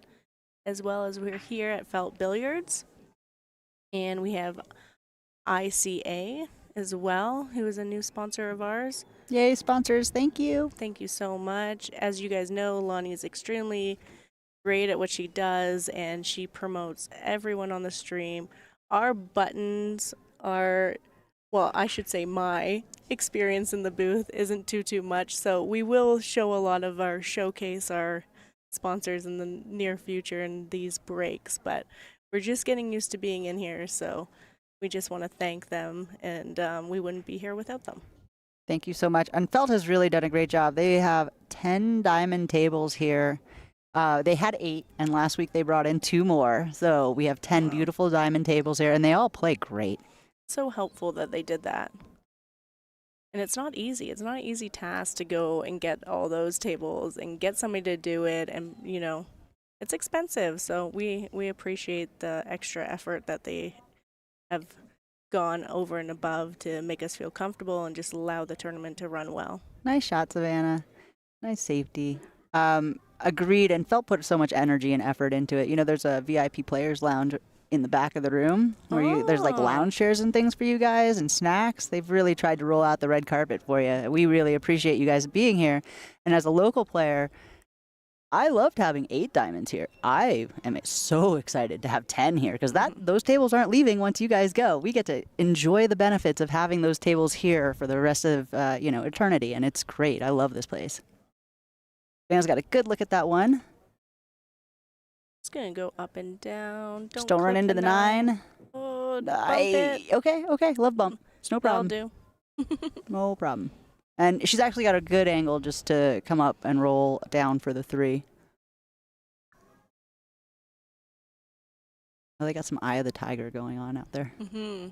as well as we're here at Felt Billiards, and we have ICA as well, who is a new sponsor of ours.
Yay, sponsors. Thank you.
Thank you so much. As you guys know, Lonnie is extremely great at what she does, and she promotes everyone on the stream. Our buttons are, well, I should say my experience in the booth isn't too much, so we will show a lot of our showcase our sponsors in the near future in these breaks, but we're just getting used to being in here, so we just want to thank them, and we wouldn't be here without them.
Thank you so much. And Felt has really done a great job. They have 10 diamond tables here. They had 8, and last week they brought in 2 more. So we have 10 beautiful diamond tables here, and they all play great.
So helpful that they did that. And it's not easy. It's not an easy task to go and get all those tables and get somebody to do it. And, you know, it's expensive. So we appreciate the extra effort that they have gone over and above to make us feel comfortable and just allow the tournament to run well.
Nice shot, Savannah. Nice safety. Agreed. And Felt put so much energy and effort into it. You know, there's a VIP players lounge in the back of the room where there's like lounge chairs and things for you guys and snacks. They've really tried to roll out the red carpet for you. We really appreciate you guys being here. And as a local player, I loved having 8 diamonds here. I am so excited to have 10 here because those tables aren't leaving once you guys go. We get to enjoy the benefits of having those tables here for the rest of eternity, and it's great. I love this place. Savannah's got a good look at that one.
It's gonna go up and down.
Just don't run into the 9.
Oh, bump it.
Okay. Love bump. It's no problem.
That'll do.
No problem. And she's actually got a good angle just to come up and roll down for the 3. Oh, they got some Eye of the Tiger going on out there.
Mm-hmm.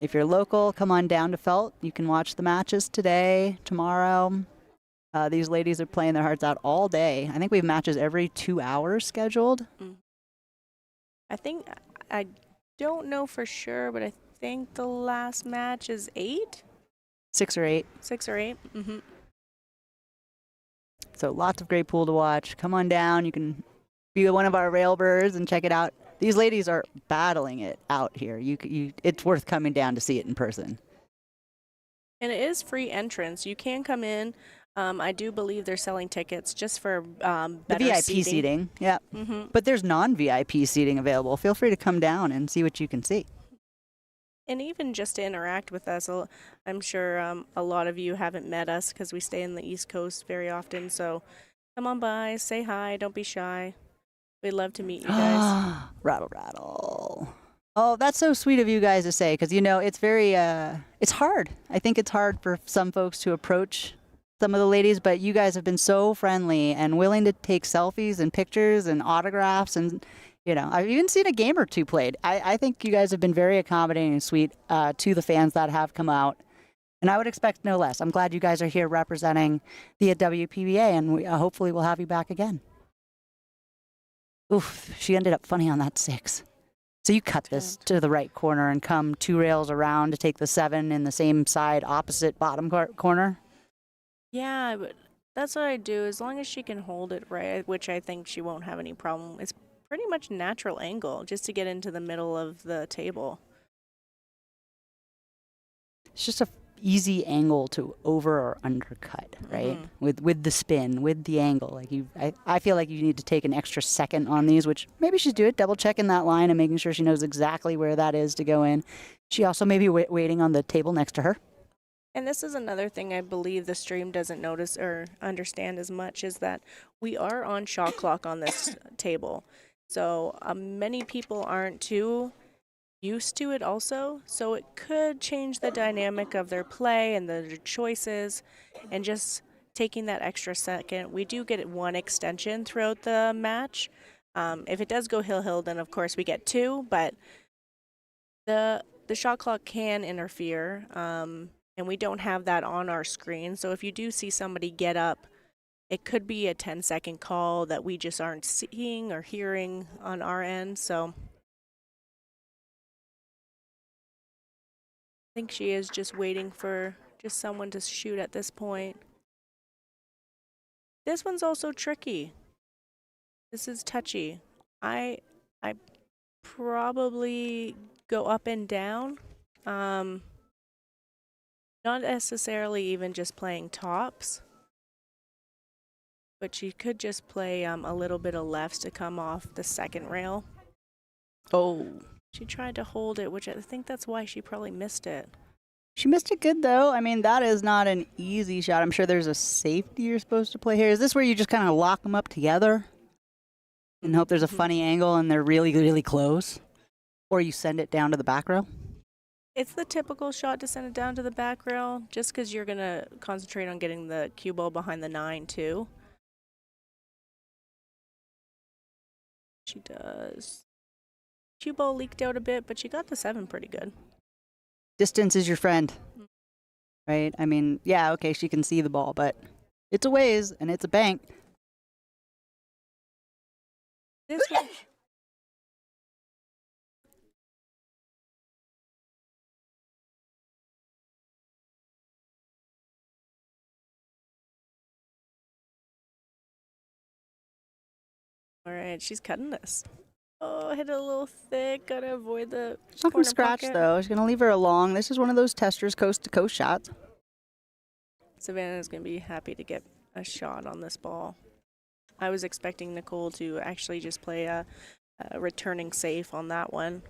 If you're local, come on down to Felt. You can watch the matches today, tomorrow. These ladies are playing their hearts out all day. I think we have matches every 2 hours scheduled.
I don't know for sure, but I think the last match is 8?
6 or 8.
6 or 8. Mm-hmm.
So lots of great pool to watch. Come on down. You can be one of our railbirds and check it out. These ladies are battling it out here. It's worth coming down to see it in person.
And it is free entrance. You can come in. I do believe they're selling tickets just for better
the VIP
seating.
Yeah.
Mm-hmm.
But there's non-VIP seating available. Feel free to come down and see what you can see.
And even just to interact with us, I'm sure a lot of you haven't met us because we stay in the East Coast very often. So come on by, say hi, don't be shy. We'd love to meet you guys.
Rattle, rattle. Oh, that's so sweet of you guys to say because, it's very, it's hard. I think it's hard for some folks to approach some of the ladies, but you guys have been so friendly and willing to take selfies and pictures and autographs and I've even seen a game or 2 played. I think you guys have been very accommodating and sweet to the fans that have come out. And I would expect no less. I'm glad you guys are here representing the WPBA, and we hopefully we'll have you back again. Oof, she ended up funny on that 6. So you cut this to the right corner and come 2 rails around to take the 7 in the same side opposite bottom corner?
Yeah, but that's what I do. As long as she can hold it right, which I think she won't have any problem. It's pretty much natural angle just to get into the middle of the table.
It's just a easy angle to over or undercut, right? With the spin, with the angle. I feel like you need to take an extra second on these, which maybe she's do it, double checking that line and making sure she knows exactly where that is to go in. She also may be waiting on the table next to her.
And this is another thing I believe the stream doesn't notice or understand as much is that we are on shot clock on this table. So many people aren't too used to it also. So it could change the dynamic of their play and their choices. And just taking that extra second, we do get 1 extension throughout the match. If it does go hill, then of course we get 2. But the the shot clock can interfere, and we don't have that on our screen. So if you do see somebody get up, it could be a 10-second call that we just aren't seeing or hearing on our end. So I think she is just waiting for just someone to shoot at this point. This one's also tricky. This is touchy. I probably go up and down. Not necessarily even just playing tops, but she could just play a little bit of lefts to come off the second rail.
Oh.
She tried to hold it, which I think that's why she probably missed it.
She missed it good, though. I mean, that is not an easy shot. I'm sure there's a safety you're supposed to play here. Is this where you just kind of lock them up together and hope there's a funny angle and they're really, really close? Or you send it down to the back row?
It's the typical shot to send it down to the back rail, just because you're going to concentrate on getting the cue ball behind the 9, too. She does. Cue ball leaked out a bit, but she got the 7 pretty good.
Distance is your friend, right? I mean, yeah, okay, she can see the ball, but it's a ways and it's a bank.
This one. All right, she's cutting this. Oh, hit it a little thick. Gotta avoid the
She's not going to scratch,
pocket.
though. She's going to leave her along. This is one of those testers coast-to-coast shots.
Savannah is going to be happy to get a shot on this ball. I was expecting Nicole to actually just play a returning safe on that one.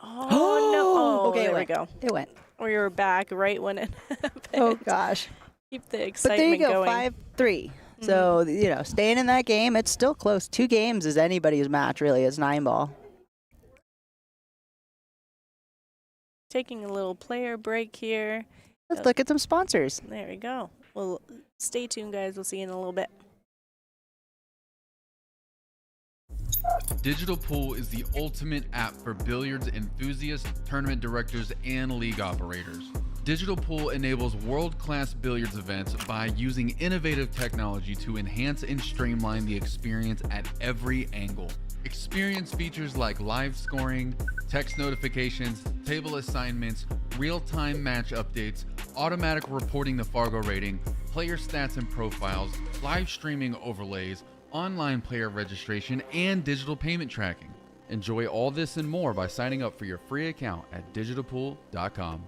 Oh, no. Oh,
okay,
there we go.
It went.
We were back right when it happened.
Oh, gosh.
Keep the
But there you
excitement
go,
going.
5-3. So, you know, staying in that game, it's still close. 2 games is anybody's match, really. It's 9-ball.
Taking a little player break here.
Let's look at some sponsors.
There we go. Well, stay tuned, guys. We'll see you in a little bit.
Digital Pool is the ultimate app for billiards enthusiasts, tournament directors, and league operators. Digital Pool enables world-class billiards events by using innovative technology to enhance and streamline the experience at every angle. Experience features like live scoring, text notifications, table assignments, real-time match updates, automatic reporting the Fargo rating, player stats and profiles, live streaming overlays, online player registration, and digital payment tracking. Enjoy all this and more by signing up for your free account at digitalpool.com.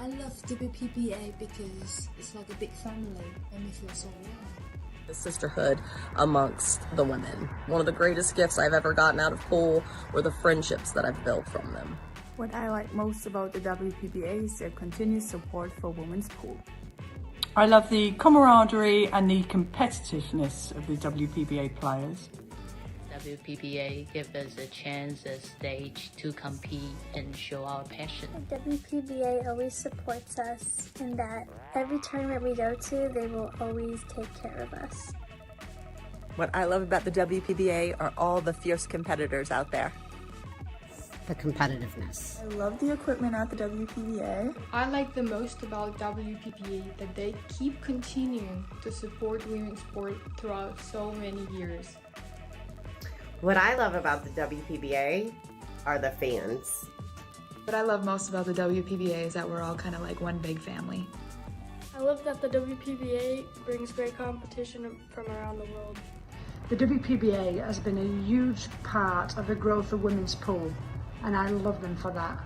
I love WPBA because it's like a big family and we feel so warm.
The sisterhood amongst the women. One of the greatest gifts I've ever gotten out of pool were the friendships that I've built from them.
What I like most about the WPBA is their continued support for women's pool.
I love the camaraderie and the competitiveness of the WPBA players. WPBA gives us a chance, a stage to compete and show our passion.
WPBA always supports us in that every tournament we go to, they will always take care of us.
What I love about the WPBA are all the fierce competitors out there.
The competitiveness.
I love the equipment at the WPBA.
I like the most about WPBA that they keep continuing to support women's sport throughout so many years.
What I love about the WPBA are the fans.
What I love most about the WPBA is that we're all kind of like one big family.
I love that the WPBA brings great competition from around the world.
The WPBA has been a huge part of the growth of women's pool, and I love them for that.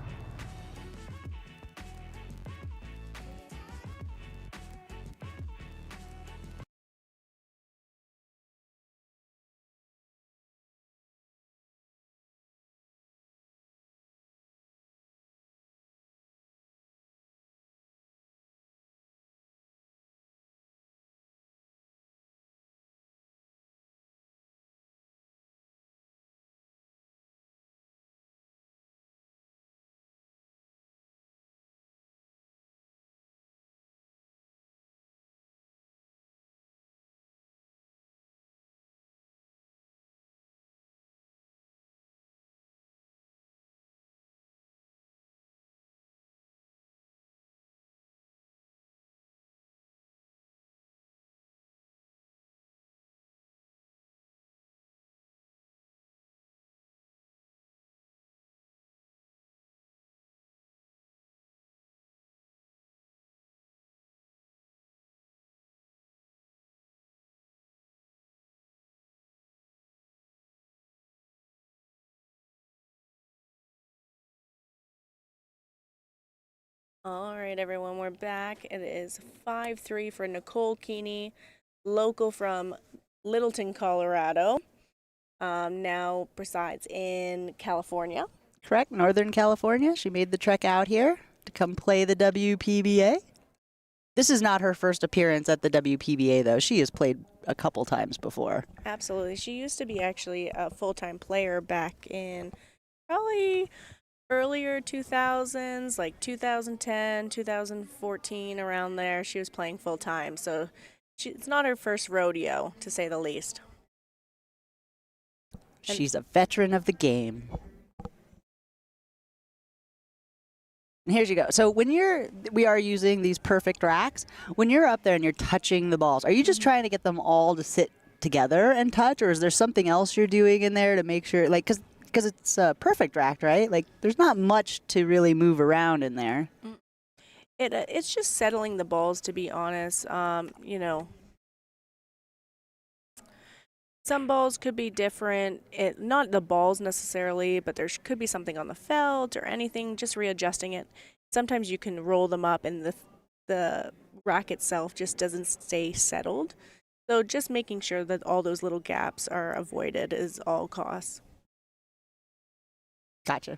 All right, everyone, we're back. It is 5-3 for Nicole Keeny, local from Littleton, Colorado. Now resides in California.
Correct, Northern California. She made the trek out here to come play the WPBA. This is not her first appearance at the WPBA, though. She has played a couple times before.
Absolutely. She used to be actually a full-time player back in probably earlier 2000s, like 2010, 2014, around there. She was playing full-time, so it's not her first rodeo, to say the least.
She's a veteran of the game. And here you go. So when we are using these perfect racks, when you're up there and you're touching the balls, are you just trying to get them all to sit together and touch, or is there something else you're doing in there to make sure, like, because it's a perfect rack, right? Like, there's not much to really move around in there.
It's just settling the balls, to be honest. Some balls could be different. Not the balls necessarily, but there could be something on the felt or anything, just readjusting it. Sometimes you can roll them up and the rack itself just doesn't stay settled. So just making sure that all those little gaps are avoided is all costs.
Gotcha.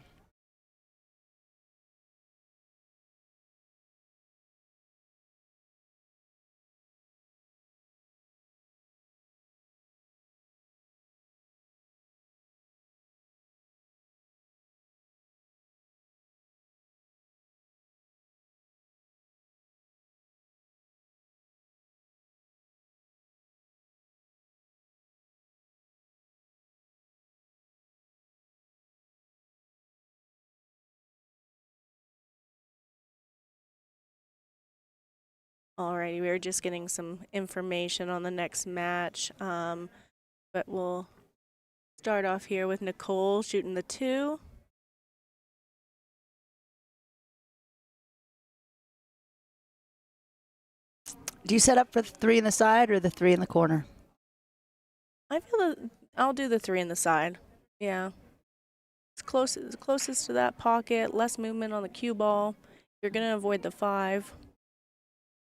Alrighty, we were just getting some information on the next match, but we'll start off here with Nicole shooting the 2.
Do you set up for the 3 in the side or the 3 in the corner?
I feel that I'll do the 3 in the side. Yeah. It's closest to that pocket, less movement on the cue ball. You're going to avoid the 5.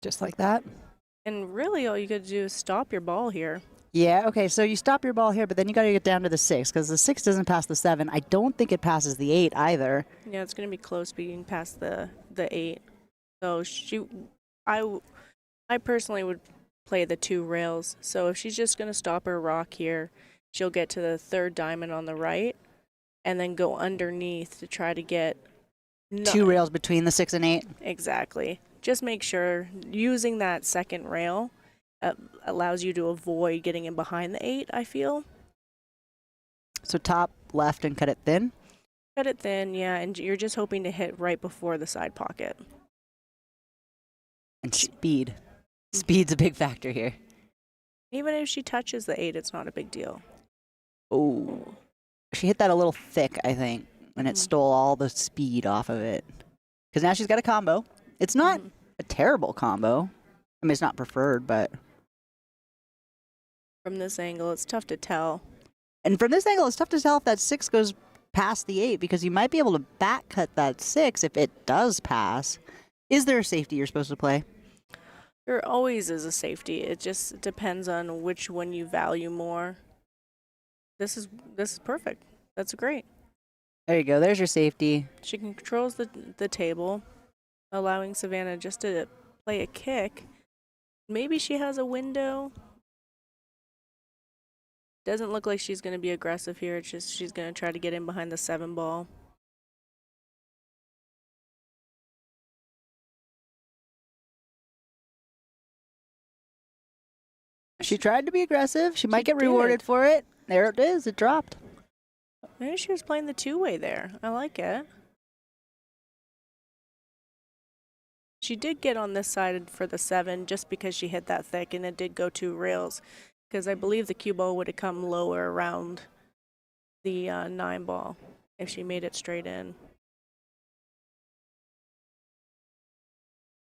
Just like that?
And really all you got to do is stop your ball here.
Yeah, okay, so you stop your ball here, but then you got to get down to the 6, because the 6 doesn't pass the 7. I don't think it passes the 8 either.
Yeah, it's going to be close being past the 8. So I personally would play the 2 rails. So if she's just going to stop her rock here, she'll get to the third diamond on the right and then go underneath to try to get
2 rails between the 6 and 8.
Exactly. Just make sure using that second rail allows you to avoid getting in behind the 8, I feel.
So top left and cut it thin?
Cut it thin, yeah, and you're just hoping to hit right before the side pocket.
And speed. Speed's a big factor here.
Even if she touches the 8, it's not a big deal.
Oh. She hit that a little thick, I think, and it stole all the speed off of it. Because now she's got a combo. It's not a terrible combo. I mean, it's not preferred, but...
From this angle, it's tough to tell.
And from this angle, it's tough to tell if that 6 goes past the 8, because you might be able to back cut that 6 if it does pass. Is there a safety you're supposed to play?
There always is a safety. It just depends on which one you value more. This is perfect. That's great.
There you go. There's your safety.
She controls the table, allowing Savannah just to play a kick. Maybe she has a window. Doesn't look like she's going to be aggressive here. It's just she's going to try to get in behind the 7 ball.
She tried to be aggressive. She might get rewarded for it. There it is. It dropped.
Maybe she was playing the 2-way there. I like it. She did get on this side for the 7 just because she hit that thick, and it did go 2 rails. Because I believe the cue ball would have come lower around the 9 ball if she made it straight in.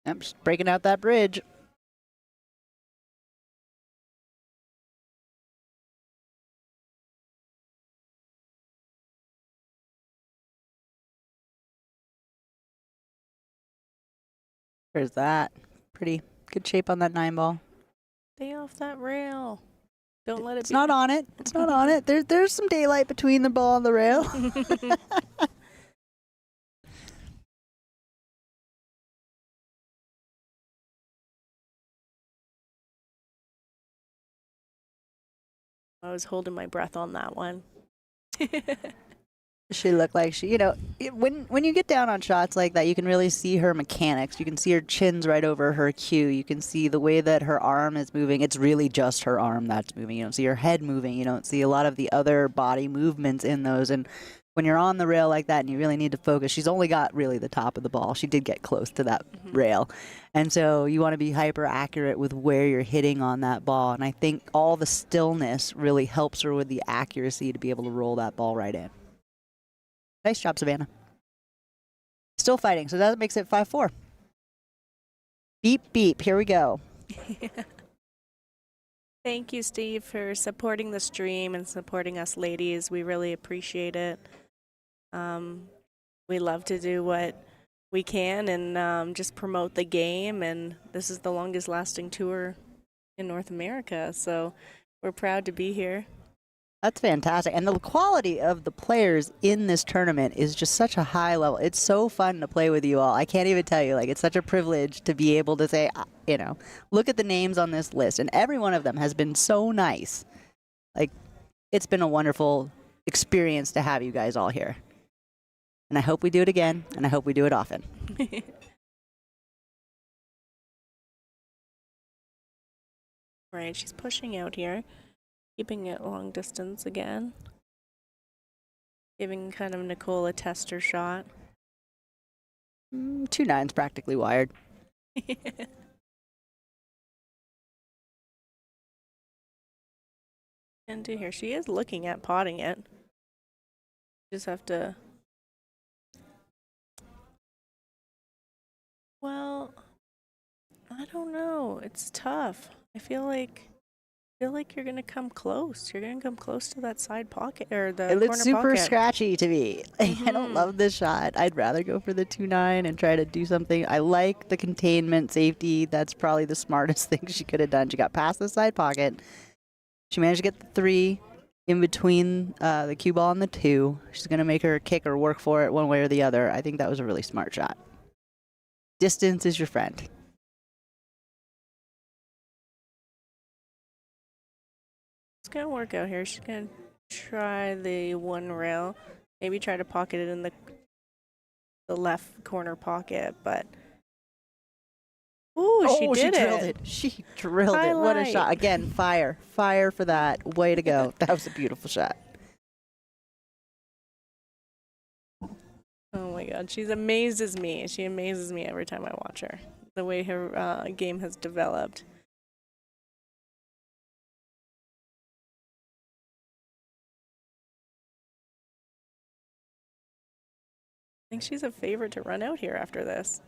I'm just breaking out that bridge. There's that. Pretty good shape on that 9 ball.
Stay off that rail. Don't let it
It's not on it. It's not on it. There's some daylight between the ball and the rail.
I was holding my breath on that one.
She looked like she, when you get down on shots like that, you can really see her mechanics. You can see her chin's right over her cue. You can see the way that her arm is moving. It's really just her arm that's moving. You don't see her head moving. You don't see a lot of the other body movements in those. And when you're on the rail like that and you really need to focus, she's only got really the top of the ball. She did get close to that rail. And so you want to be hyper accurate with where you're hitting on that ball. And I think all the stillness really helps her with the accuracy to be able to roll that ball right in. Nice job, Savannah. Still fighting, so that makes it 5-4. Beep, beep. Here we go.
Thank you, Steve, for supporting the stream and supporting us ladies. We really appreciate it. We love to do what we can and just promote the game. And this is the longest lasting tour in North America, so we're proud to be here.
That's fantastic. And the quality of the players in this tournament is just such a high level. It's so fun to play with you all. I can't even tell you. It's such a privilege to be able to say, look at the names on this list. And every one of them has been so nice. It's been a wonderful experience to have you guys all here. And I hope we do it again, and I hope we do it often.
Right, she's pushing out here. Keeping it long distance again. Giving kind of Nicole a tester shot.
2 9's practically wired.
And to here, she is looking at potting it. Just have to. Well, I don't know. It's tough. I feel like you're gonna come close. You're gonna come close to that side pocket or the corner pocket.
It looks super scratchy to me. I don't love this shot. I'd rather go for the 2-9 and try to do something. I like the containment safety. That's probably the smartest thing she could have done. She got past the side pocket. She managed to get the 3 in between the cue ball and the 2. She's gonna make her kick or work for it one way or the other. I think that was a really smart shot. Distance is your friend.
It's going to work out here. She's going to try the one rail. Maybe try to pocket it in the left corner pocket, but... Ooh, she did
drilled it. She drilled it. What a shot. Again, fire. Fire for that. Way to go. That was a beautiful shot.
Oh my God, she amazes me. She amazes me every time I watch her. The way her game has developed. I think she's a favorite to run out here after this.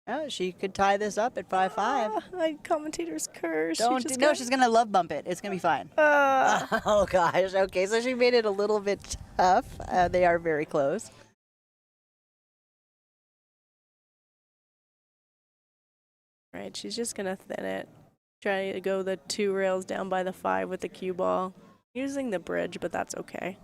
Oh, she could tie this up at 5-5.
My commentator's curse.
No, she's going to love bump it. It's going to be fine. Oh, gosh. Okay, so she made it a little bit tough. They are very close.
Right, she's just going to thin it. Try to go the 2 rails down by the 5 with the cue ball. Using the bridge, but that's okay.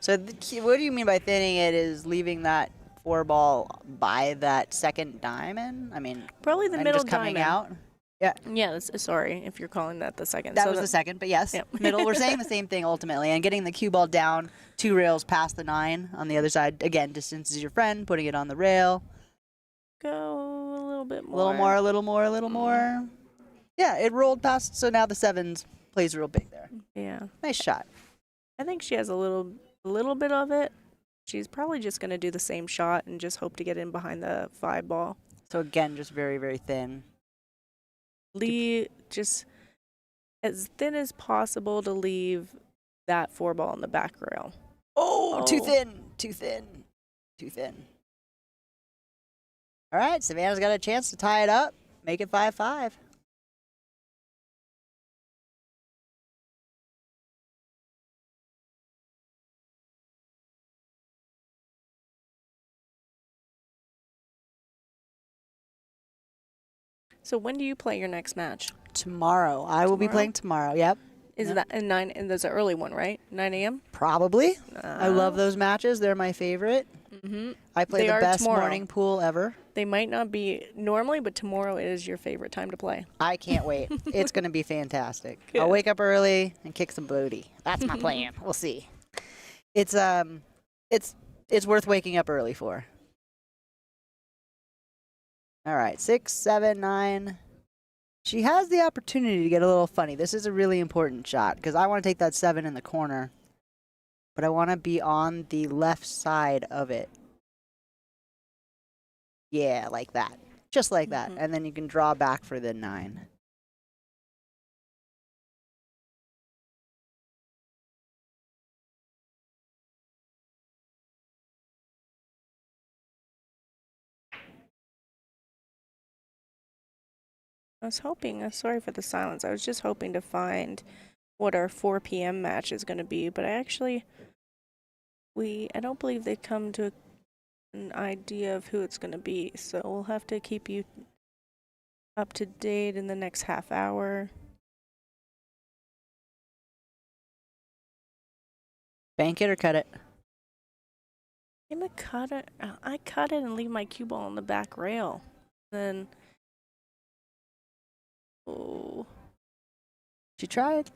So what do you mean by thinning it is leaving that 4 ball by that second diamond? I mean,
probably the middle
just coming
diamond.
out. Yeah.
Yeah, sorry if you're calling that the second.
That was the second, but yes.
Yep.
Middle, we're saying the same thing ultimately. And getting the cue ball down 2 rails past the 9 on the other side. Again, distance is your friend, putting it on the rail.
Go a little bit more.
A little more. Yeah, it rolled past, so now the 7s plays real big there.
Yeah.
Nice shot.
I think she has a little bit of it. She's probably just going to do the same shot and just hope to get in behind the 5 ball.
So again, just very, very thin.
Just as thin as possible to leave that 4 ball on the back rail.
Oh, too thin. All right, Savannah's got a chance to tie it up, make it 5-5.
So when do you play your next match?
Tomorrow. I will be playing tomorrow. Yep.
Is that at 9? And there's an early one, right? 9 a.m.
Probably. I love those matches. They're my favorite.
Mm-hmm.
I play the best morning pool ever.
They might not be normally, but tomorrow is your favorite time to play.
I can't wait. It's going to be fantastic. I'll wake up early and kick some booty. That's my plan. We'll see. It's worth waking up early for. All right, 6, 7, 9. She has the opportunity to get a little funny. This is a really important shot because I want to take that 7 in the corner, but I want to be on the left side of it. Yeah, like that. Just like that. And then you can draw back for the 9.
I was hoping, sorry for the silence, I was just hoping to find what our 4 p.m. match is going to be, but I don't believe they come to an idea of who it's going to be, so we'll have to keep you up to date in the next half hour.
Bank it or cut it?
I'm going to cut it. I cut it and leave my cue ball on the back rail. Then... Oh.
She tried.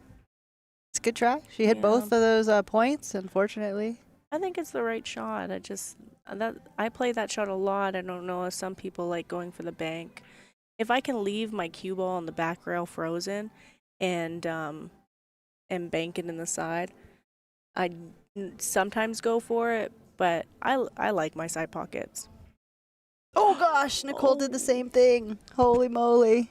It's a good try. She hit both of those points, unfortunately.
I think it's the right shot. I play that shot a lot. I don't know if some people like going for the bank. If I can leave my cue ball on the back rail frozen and bank it in the side, I sometimes go for it, but I like my side pockets.
Oh gosh, Nicole did the same thing. Holy moly.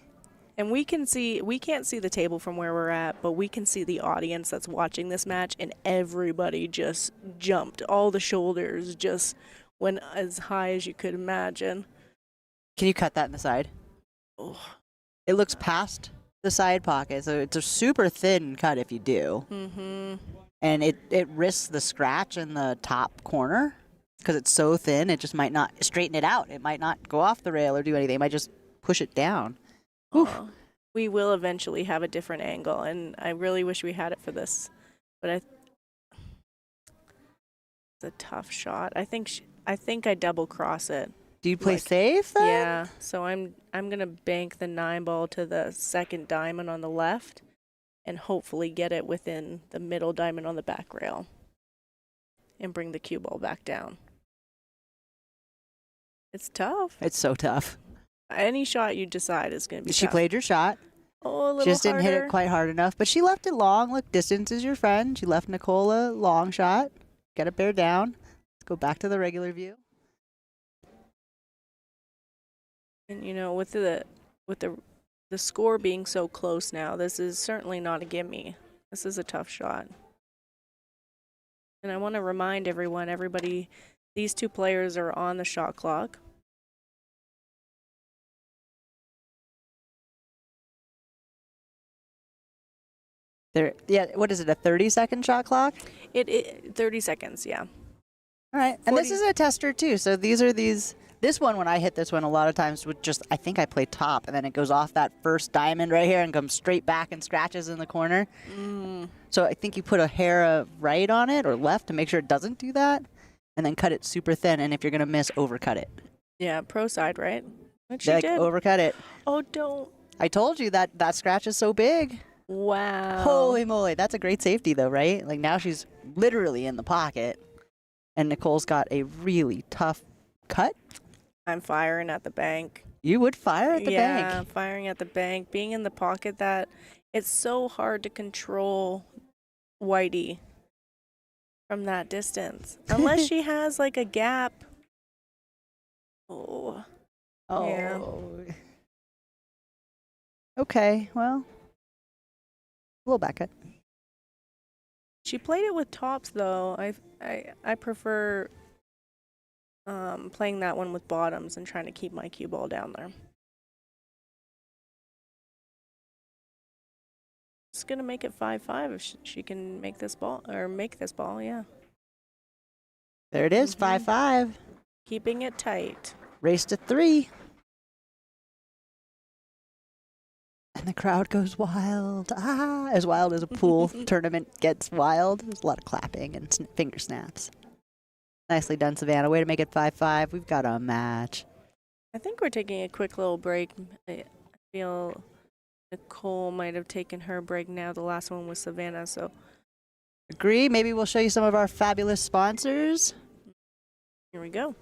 And we can't see the table from where we're at, but we can see the audience that's watching this match, and everybody just jumped. All the shoulders just went as high as you could imagine.
Can you cut that in the side?
Oh.
It looks past the side pocket, so it's a super thin cut if you do.
Mm-hmm.
And it risks the scratch in the top corner because it's so thin, it just might not straighten it out. It might not go off the rail or do anything. It might just push it down.
We will eventually have a different angle, and I really wish we had it for this, but it's a tough shot. I think I double cross it.
Do you play safe then?
Yeah. So I'm gonna bank the 9 ball to the second diamond on the left, and hopefully get it within the middle diamond on the back rail and bring the cue ball back down. It's tough.
It's so tough.
Any shot you decide is going to be
She
tough.
played her shot.
Oh, a little
Just didn't hit
harder.
it quite hard enough, but she left it long. Look, distance is your friend. She left Nicole a long shot. Got it bear down. Let's go back to the regular view.
And you know, with the score being so close now, this is certainly not a gimme. This is a tough shot. And I want to remind everybody, these two players are on the shot clock.
Yeah, what is it, a 30-second shot clock?
It 30 seconds, yeah.
All right, and this is a tester too. So this one, when I hit this one, a lot of times would just, I think I play top, and then it goes off that first diamond right here and comes straight back and scratches in the corner. So I think you put a hair of right on it or left to make sure it doesn't do that, and then cut it super thin, and if you're going to miss, overcut it.
Yeah, pro side, right? What she
Like,
did.
overcut it.
Oh, don't.
I told you that scratch is so big.
Wow.
Holy moly, that's a great safety though, right? Like now she's literally in the pocket, and Nicole's got a really tough cut.
I'm firing at the bank.
You would fire at the bank.
Yeah, firing at the bank. Being in the pocket, that it's so hard to control Whitey from that distance. Unless she has like a gap. Oh. Yeah.
Okay, well, a little back cut.
She played it with tops though. I prefer playing that one with bottoms and trying to keep my cue ball down there. It's gonna make it 5-5 if she can make this ball, yeah.
There it is, 5-5.
Keeping it tight.
Race to 3. And the crowd goes wild. As wild as a pool tournament gets wild. There's a lot of clapping and finger snaps. Nicely done, Savannah. Way to make it 5-5. We've got a match.
I think we're taking a quick little break. I feel Nicole might have taken her break now. The last one was Savannah, so.
Agree. Maybe we'll show you some of our fabulous sponsors.
Here we go.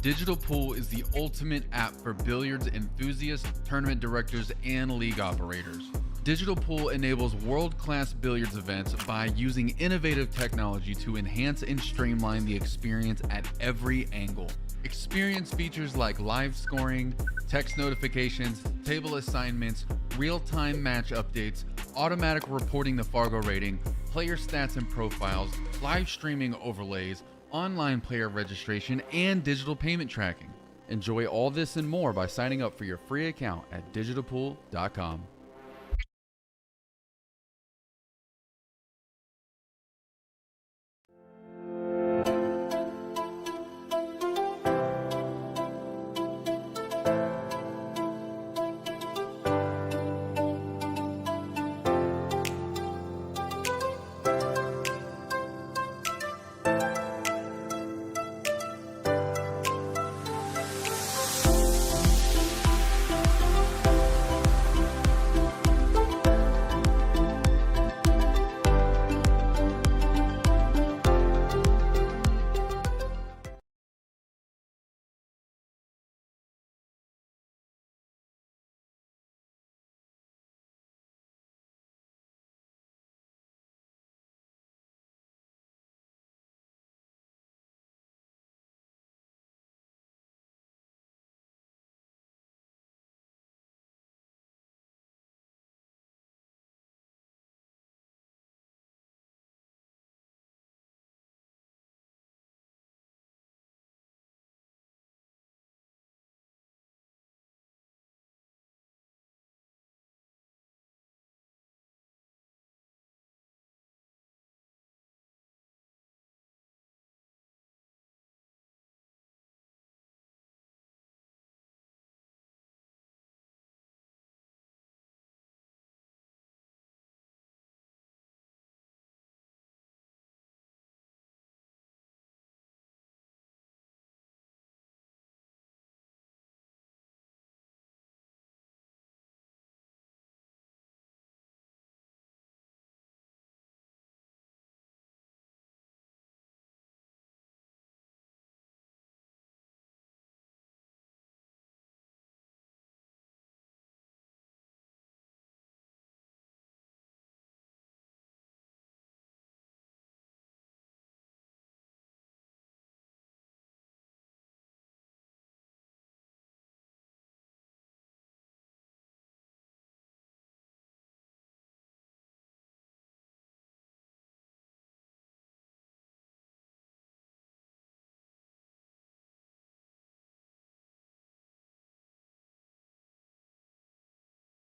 Digital Pool is the ultimate app for billiards enthusiasts, tournament directors, and league operators. Digital Pool enables world-class billiards events by using innovative technology to enhance and streamline the experience at every angle. Experience features like live scoring, text notifications, table assignments, real-time match updates, automatic reporting the Fargo rating, player stats and profiles, live streaming overlays, online player registration, and digital payment tracking. Enjoy all this and more by signing up for your free account at digitalpool.com.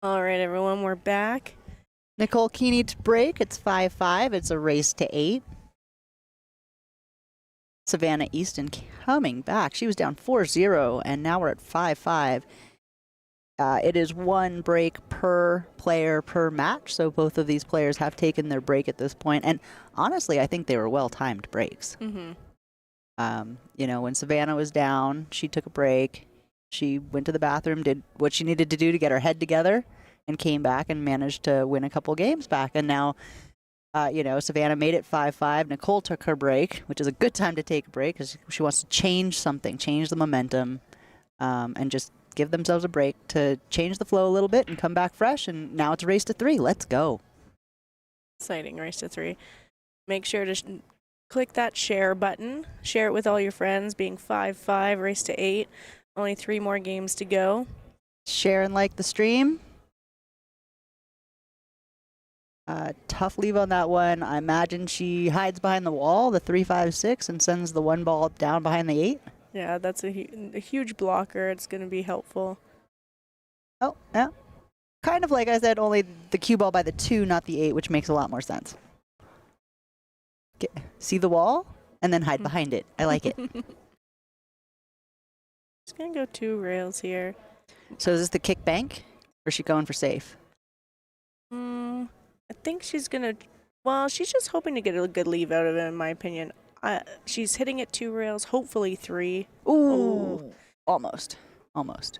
All right, everyone, we're back.
Nicole Keeny to break. It's 5-5. It's a race to 8. Savannnah Easton coming back. She was down 4-0, and now we're at 5-5. It is 1 break per player per match, so both of these players have taken their break at this point. And honestly, I think they were well-timed breaks. You know, when Savannah was down, she took a break. She went to the bathroom, did what she needed to do to get her head together, and came back and managed to win a couple games back. And now, you know, Savannah made it 5-5. Nicole took her break, which is a good time to take a break because she wants to change something, change the momentum, and just give themselves a break to change the flow a little bit and come back fresh. And now it's a race to 3. Let's go.
Exciting race to 3. Make sure to click that share button. Share it with all your friends. Being 5-5, race to 8. Only 3 more games to go.
Share and like the stream. Tough leave on that one. I imagine she hides behind the wall, the 3-5-6, and sends the 1 ball down behind the 8.
Yeah, that's a huge blocker. It's going to be helpful.
Oh, yeah. Kind of like I said, only the cue ball by the 2, not the 8, which makes a lot more sense. See the wall? And then hide behind it. I like it.
Just going to go 2 rails here.
So is this the kick bank? Or is she going for safe?
I think she's going to... Well, she's just hoping to get a good leave out of it, in my opinion. She's hitting it 2 rails, hopefully 3.
Ooh. Almost. Almost.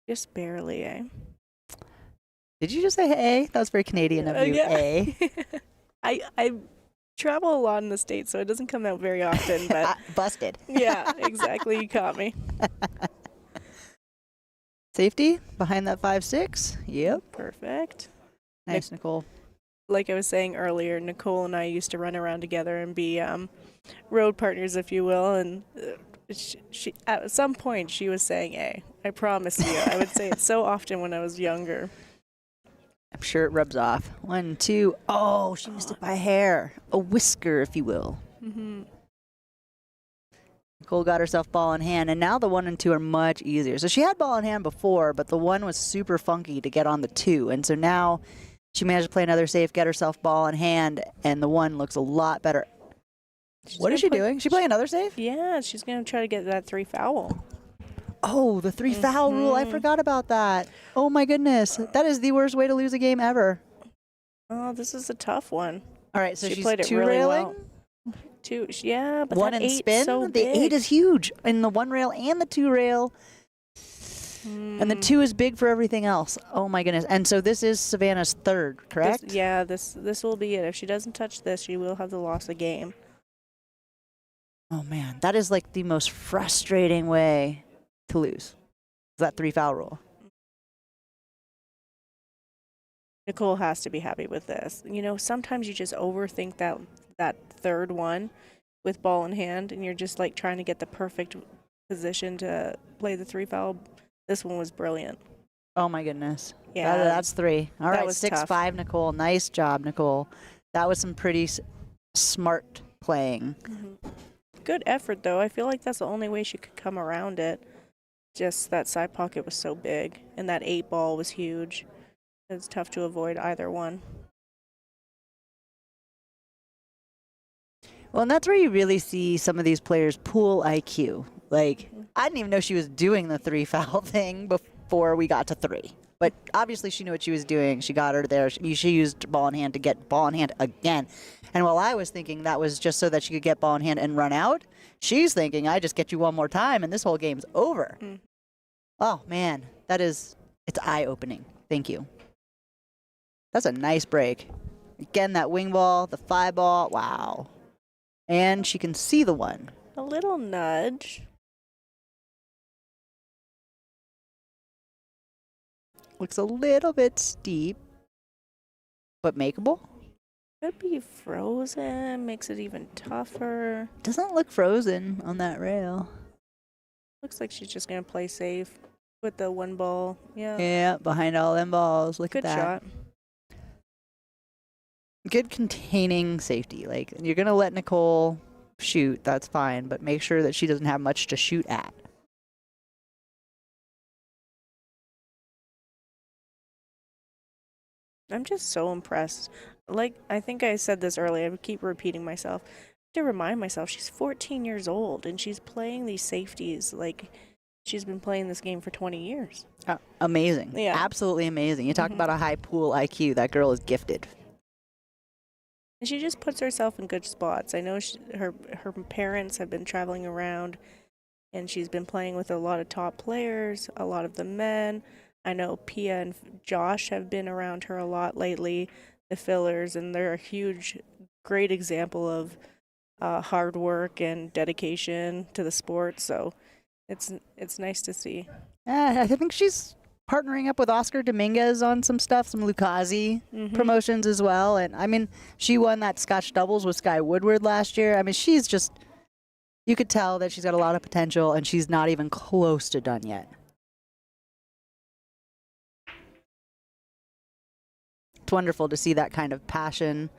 Just barely, eh?
Did you just say A? That was very Canadian of you,
yeah.
A.
I travel a lot in the States, so it doesn't come out very often, but...
Busted.
Yeah, exactly. You caught me.
Safety behind that 5-6. Yep.
Perfect.
Nice, Nicole.
Like I was saying earlier, Nicole and I used to run around together and be road partners, if you will, and she at some point she was saying A. I promise you. I would say it so often when I was younger.
I'm sure it rubs off. 1, 2. Oh, she missed it by a hair. A whisker, if you will. Nicole got herself ball in hand, and now the 1 and 2 are much easier. So she had ball in hand before, but the 1 was super funky to get on the 2. And so now she managed to play another safe, get herself ball in hand, and the 1 looks a lot better. What is she doing? She playing another safe?
Yeah, she's going to try to get that 3 foul.
Oh, the 3 foul rule. I forgot about that. Oh, my goodness. That is the worst way to lose a game ever.
Oh, this is a tough one.
All right, so
she
she's
played it
2
really
railing?
well. 2, yeah, but
1
that
and
8's
spin?
so
The
big.
8 is huge in the 1 rail and the 2 rail. And the 2 is big for everything else. Oh, my goodness. And so this is Savannah's 3rd, correct?
This will be it. If she doesn't touch this, she will have the loss of game.
Oh, man. That is like the most frustrating way to lose. That 3 foul rule.
Nicole has to be happy with this. You know, sometimes you just overthink that 3rd one with ball in hand, and you're just like trying to get the perfect position to play the 3 foul. This one was brilliant.
Oh, my goodness.
Yeah.
That's 3. All right,
was
6-5, Nicole. Nice job, Nicole. That was some pretty smart playing.
Good effort, though. I feel like that's the only way she could come around it. Just that side pocket was so big, and that 8 ball was huge. It's tough to avoid either one.
Well, and that's where you really see some of these players' pool IQ. Like, I didn't even know she was doing the 3 foul thing before we got to 3. But obviously she knew what she was doing. She got her there. She used ball in hand to get ball in hand again. And while I was thinking that was just so that she could get ball in hand and run out, she's thinking, I just get you one more time and this whole game's over. Oh, man. It's eye-opening. Thank you. That's a nice break. Again, that wing ball, the 5 ball. Wow. And she can see the 1.
A little nudge.
Looks a little bit steep, but makeable.
Could be frozen, makes it even tougher.
Doesn't look frozen on that rail.
Looks like she's just going to play safe with the 1 ball. Yeah.
Yeah, behind all them balls. Look
Good
at that.
shot.
Good containing safety. Like, you're going to let Nicole shoot, that's fine, but make sure that she doesn't have much to shoot at.
I'm just so impressed. Like, I think I said this earlier, I keep repeating myself. To remind myself, she's 14 years old and she's playing these safeties like she's been playing this game for 20 years.
Amazing.
Yeah.
Absolutely amazing. You talk about a high pool IQ. That girl is gifted.
And she just puts herself in good spots. I know her parents have been traveling around, and she's been playing with a lot of top players, a lot of the men. I know Pia and Josh have been around her a lot lately, the fillers, and they're a huge, great example of hard work and dedication to the sport. So it's nice to see.
I think she's partnering up with Oscar Dominguez on some stuff, some Lucchese promotions as well. And I mean, she won that Scotch doubles with Sky Woodward last year. I mean, she's just, you could tell that she's got a lot of potential, and she's not even close to done yet. It's wonderful to see that kind of passion,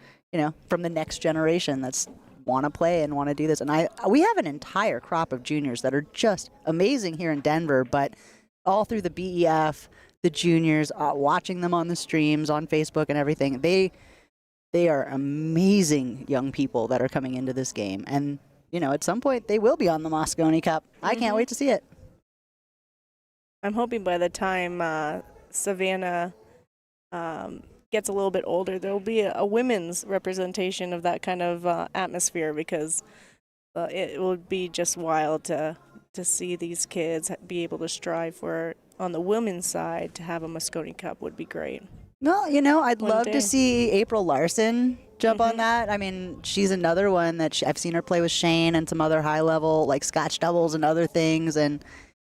from the next generation that's want to play and want to do this. And we have an entire crop of juniors that are just amazing here in Denver, but all through the BEF, the juniors, watching them on the streams, on Facebook and everything, they are amazing young people that are coming into this game. And, at some point they will be on the Moscone Cup. I can't wait to see it.
I'm hoping by the time Savannah gets a little bit older, there will be a women's representation of that kind of atmosphere, because it would be just wild to see these kids be able to strive for, on the women's side, to have a Moscone Cup would be great.
Well, I'd love to see April Larson jump on that. I mean, she's another one that I've seen her play with Shane and some other high level, like Scotch doubles and other things. And,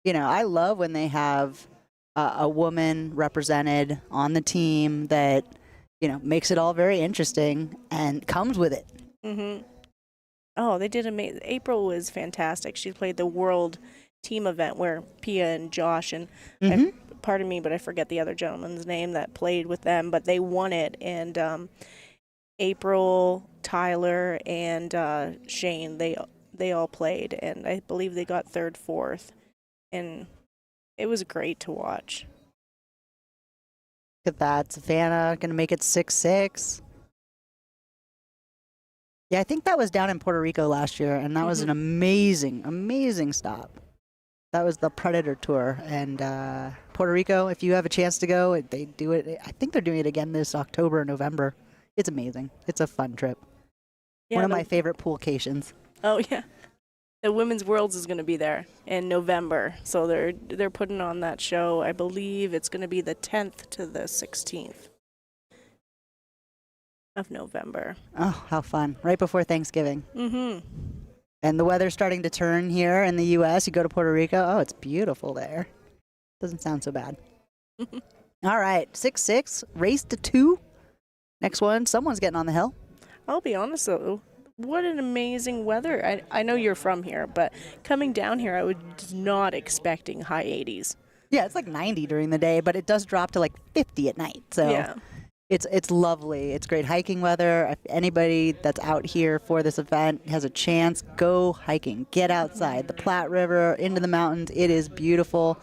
I love when they have a woman represented on the team that, makes it all very interesting and comes with it.
Oh, they did amazing. April was fantastic. She played the world team event where Pia and Josh and pardon me, but I forget the other gentleman's name that played with them, but they won it. And April, Tyler, and Shane, they all played, and I believe they got third, fourth, and it was great to watch.
Look at that. Savannah going to make it 6-6. Yeah, I think that was down in Puerto Rico last year, and that was an amazing, amazing stop. That was the Predator Tour. And Puerto Rico, if you have a chance to go, they do it. I think they're doing it again this October or November. It's amazing. It's a fun trip.
Yeah,
one of my favorite poolcations.
Oh, yeah. The Women's Worlds is going to be there in November. So they're putting on that show. I believe it's going to be the 10th to the 16th of November.
Oh, how fun. Right before Thanksgiving. And the weather's starting to turn here in the U.S. You go to Puerto Rico. Oh, it's beautiful there. Doesn't sound so bad. All right, 6-6, race to 2. Next one, someone's getting on the hill.
I'll be honest, though. What an amazing weather. I know you're from here, but coming down here, I was not expecting high 80s.
Yeah, it's like 90 during the day, but it does drop to like 50 at night. So
yeah.
It's lovely. It's great hiking weather. If anybody that's out here for this event has a chance, go hiking. Get outside. The Platte River, into the mountains. It is beautiful.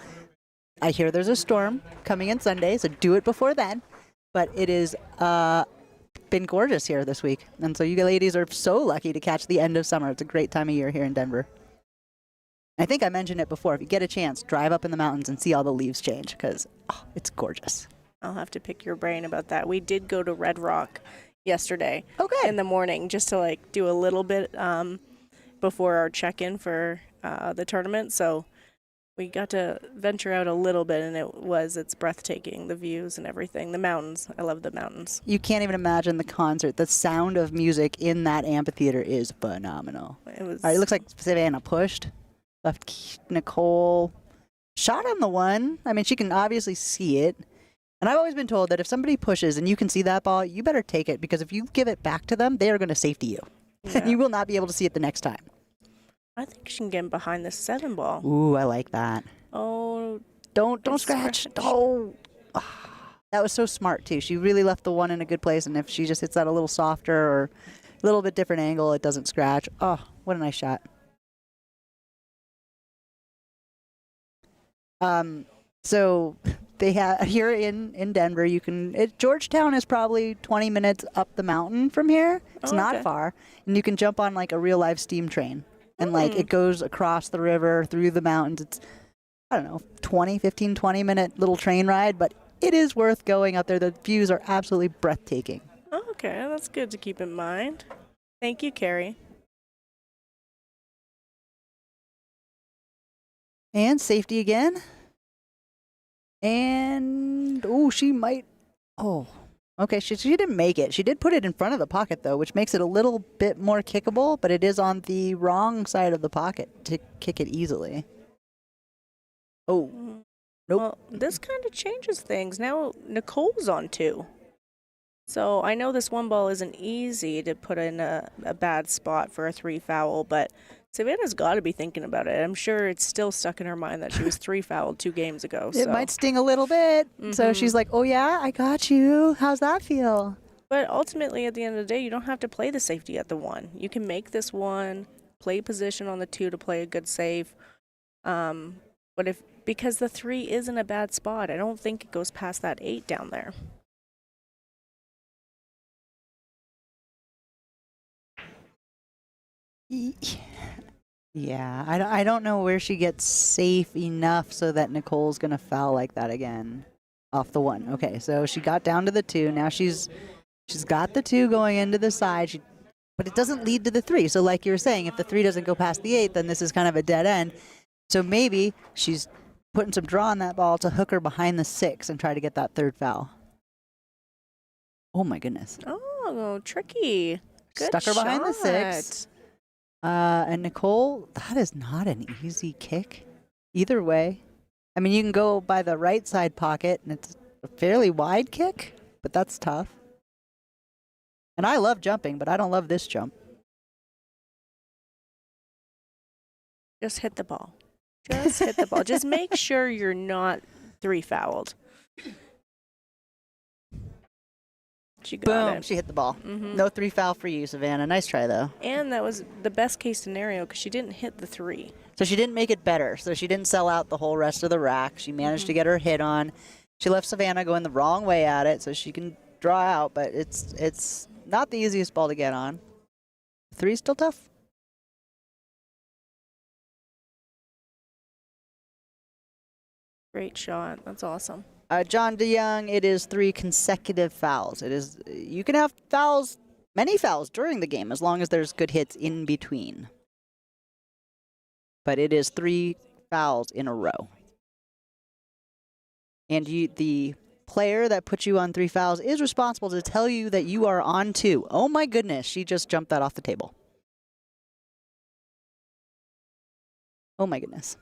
I hear there's a storm coming in Sunday, so do it before then. But it is been gorgeous here this week. And so you ladies are so lucky to catch the end of summer. It's a great time of year here in Denver. I think I mentioned it before. If you get a chance, drive up in the mountains and see all the leaves change, because it's gorgeous.
I'll have to pick your brain about that. We did go to Red Rock yesterday in the morning just to do a little bit before our check-in for the tournament. So we got to venture out a little bit, and it's breathtaking, the views and everything. The mountains. I love the mountains.
You can't even imagine the concert. The sound of music in that amphitheater is phenomenal. It looks like Savannah pushed, left Nicole, shot on the one. I mean, she can obviously see it. And I've always been told that if somebody pushes and you can see that ball, you better take it, because if you give it back to them, they are going to safety you. Yeah. You will not be able to see it the next time.
I think she can get behind the 7 ball.
Ooh, I like that.
Oh,
don't scratch. Oh, that was so smart too. She really left the one in a good place, and if she just hits that a little softer or a little bit different angle, it doesn't scratch. Oh, what a nice shot. So they have here in Denver. Georgetown is probably 20 minutes up the mountain from here. It's not far, and you can jump on like a real live steam train, and like it goes across the river through the mountains. It's, I don't know, 20 minute little train ride, but it is worth going up there. The views are absolutely breathtaking.
Okay, that's good to keep in mind. Thank you, Carrie.
And safety again. And, she might, okay, she didn't make it. She did put it in front of the pocket, though, which makes it a little bit more kickable, but it is on the wrong side of the pocket to kick it easily. Oh, nope.
Well, this kind of changes things. Now Nicole's on 2. So I know this one ball isn't easy to put in a bad spot for a 3 foul, but Savannah's got to be thinking about it. I'm sure it's still stuck in her mind that she was 3 fouled 2 games ago.
It might sting a little bit. So she's like, oh, yeah, I got you. How's that feel?
But ultimately, at the end of the day, you don't have to play the safety at the 1. You can make this 1, play position on the 2 to play a good save. But because the 3 isn't a bad spot, I don't think it goes past that 8 down there.
Yeah, I don't know where she gets safe enough so that Nicole's going to foul like that again off the 1. Okay, so she got down to the 2. Now she's got the 2 going into the side, but it doesn't lead to the 3. So like you were saying, if the 3 doesn't go past the 8, then this is kind of a dead end. So maybe she's putting some draw on that ball to hook her behind the 6 and try to get that 3rd foul. Oh, my goodness.
Oh, tricky. Good
Stuck her behind the 6.
shot.
And Nicole, that is not an easy kick. Either way. I mean, you can go by the right side pocket, and it's a fairly wide kick, but that's tough. And I love jumping, but I don't love this jump.
Just hit the ball. Just hit the ball. Just make sure you're not 3 fouled. She got it.
She hit the ball. No 3 foul for you, Savannah. Nice try, though.
And that was the best case scenario because she didn't hit the 3.
So she didn't make it better. So she didn't sell out the whole rest of the rack. She managed to get her hit on. She left Savannah going the wrong way at it, so she can draw out, but it's not the easiest ball to get on. 3's still tough.
Great shot. That's awesome.
John DeYoung, it is 3 consecutive fouls. You can have fouls, many fouls during the game as long as there's good hits in between. But it is 3 fouls in a row. And the player that puts you on 3 fouls is responsible to tell you that you are on 2. Oh my goodness, she just jumped that off the table. Oh my goodness.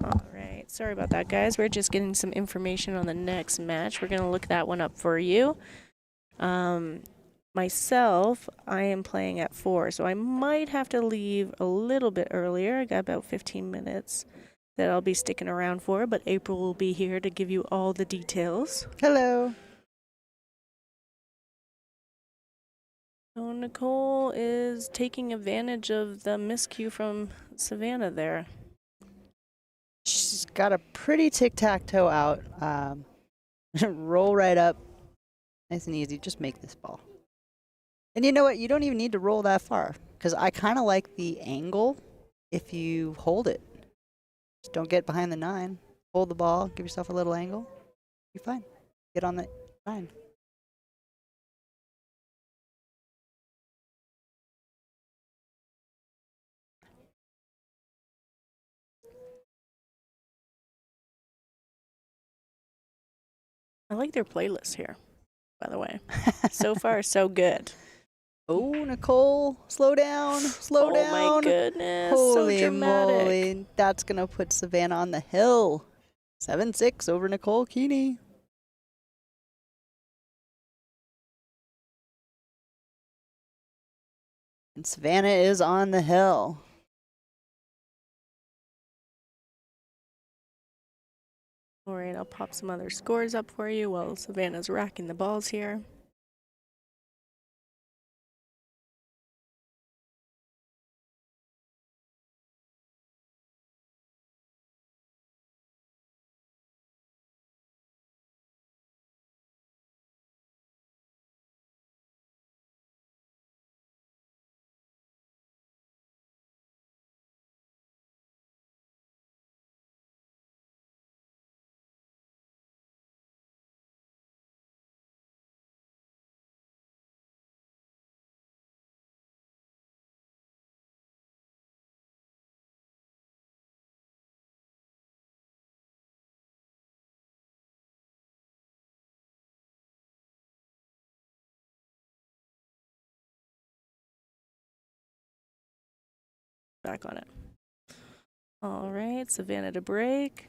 All right. Sorry about that, guys. We're just getting some information on the next match. We're going to look that one up for you. Myself, I am playing at 4, so I might have to leave a little bit earlier. I got about 15 minutes that I'll be sticking around for, but April will be here to give you all the details.
Hello.
So Nicole is taking advantage of the miscue from Savannah there.
She's got a pretty tic-tac-toe out. Roll right up. Nice and easy. Just make this ball. And you know what? You don't even need to roll that far because I kind of like the angle if you hold it. Just don't get behind the 9. Hold the ball. Give yourself a little angle. You're fine. Get on the 9.
I like their playlist here, by the way. So far, so good.
Oh, Nicole, slow down, slow down.
Oh my goodness,
Holy
so dramatic.
moly, that's going to put Savannah on the hill. 7-6 over Nicole Keeney. And Savannah is on the hill.
All right, I'll pop some other scores up for you while Savannah's racking the balls here. Back on it. All right, Savannah to break.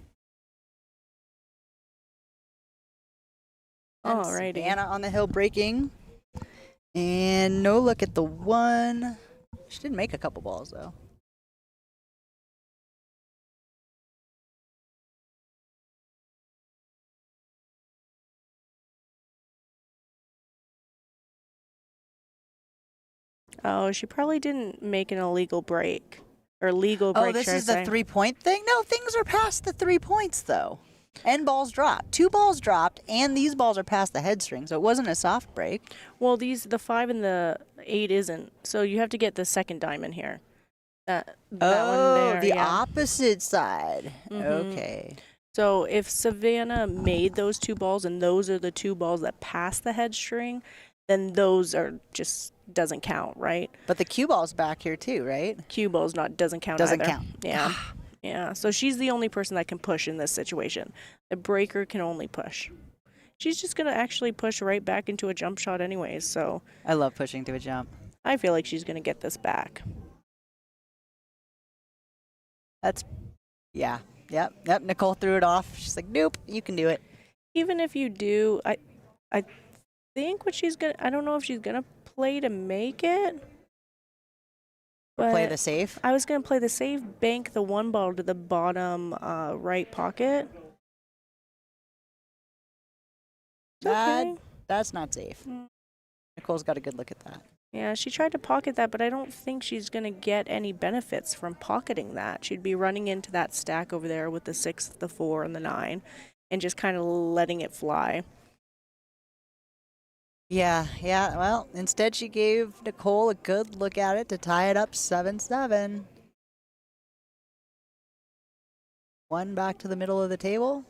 All righty.
Savannah on the hill breaking. And no look at the 1. She did make a couple balls, though.
Oh, she probably didn't make an illegal break. Or legal break,
Oh, this
should I
is the
say.
3-point thing? No, things are past the 3 points, though. And balls dropped. 2 balls dropped, and these balls are past the head string, so it wasn't a soft break.
Well, the 5 and the 8 isn't. So you have to get the second diamond here. That one there.
The
yeah.
opposite side.
Mhm.
Okay.
So if Savannah made those 2 balls and those are the 2 balls that pass the head string, then those are just doesn't count, right?
But the cue ball's back here too, right?
Cue ball's doesn't count
Doesn't
either.
count.
Yeah. Yeah. So she's the only person that can push in this situation. The breaker can only push. She's just gonna actually push right back into a jump shot anyways, so
I love pushing to a jump.
I feel like she's gonna get this back.
That's, yeah. Yep. Nicole threw it off. She's like, nope, you can do it.
Even if you do, I think what she's gonna, I don't know if she's gonna play to make it. But
Play the safe?
I was gonna play the safe, bank the 1 ball to the bottom right pocket. Okay.
That's not safe. Nicole's got a good look at that.
Yeah, she tried to pocket that, but I don't think she's going to get any benefits from pocketing that. She'd be running into that stack over there with the 6, the 4, and the 9, and just kind of letting it fly.
Yeah. Well, instead she gave Nicole a good look at it to tie it up 7-7. 1 back to the middle of the table.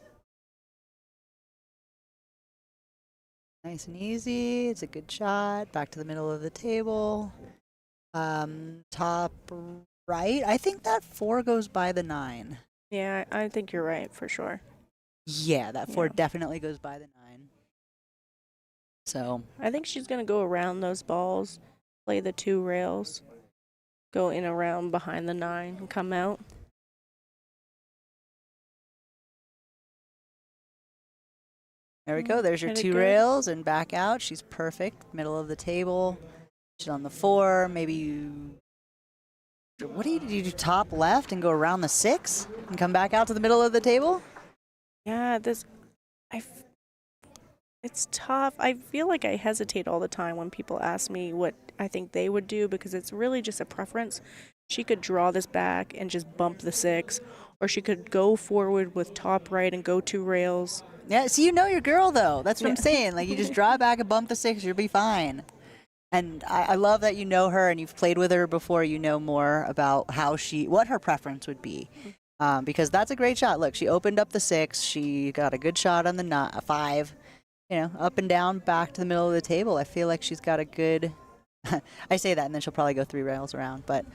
Nice and easy. It's a good shot. Back to the middle of the table. Top right. I think that 4 goes by the 9.
Yeah, I think you're right, for sure.
Yeah, that 4 definitely goes by the 9. So
I think she's going to go around those balls, play the 2 rails, go in around behind the 9, and come out.
there we go. There's your
Kinda
2
good.
rails and back out. She's perfect. Middle of the table. She's on the 4. Maybe you. What do? You do top left and go around the 6 and come back out to the middle of the table?
Yeah, It's tough. I feel like I hesitate all the time when people ask me what I think they would do because it's really just a preference. She could draw this back and just bump the 6, or she could go forward with top right and go 2 rails.
Yeah, so you know your girl, though. That's what I'm
Yeah.
saying. Like, you just draw back and bump the 6, you'll be fine. And I love that you know her and you've played with her before. You know more about what her preference would be. Because that's a great shot. Look, she opened up the 6. She got a good shot on the 5. Up and down, back to the middle of the table. I feel like she's got a good... I say that, and then she'll probably go 3 rails around. But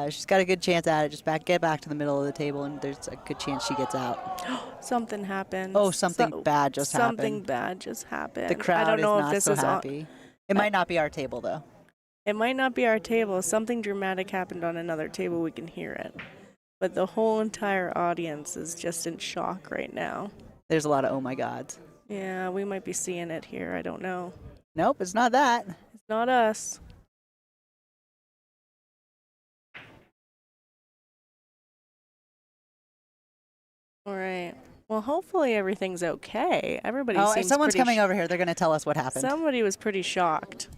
she's got a good chance at it. Just get back to the middle of the table, and there's a good chance she gets out.
Something happened.
Oh, something bad just happened.
Something bad just happened.
The crowd
I don't know
is not
if this
so
is
happy. It might not be our table, though.
It might not be our table. Something dramatic happened on another table. We can hear it. But the whole entire audience is just in shock right now.
There's a lot of oh my gods.
Yeah, we might be seeing it here. I don't know.
Nope, it's not that.
It's not us. All right. Well, hopefully everything's okay. Everybody
Oh,
seems
someone's
pretty
coming over here. They're going to tell us what happened.
Somebody was pretty shocked.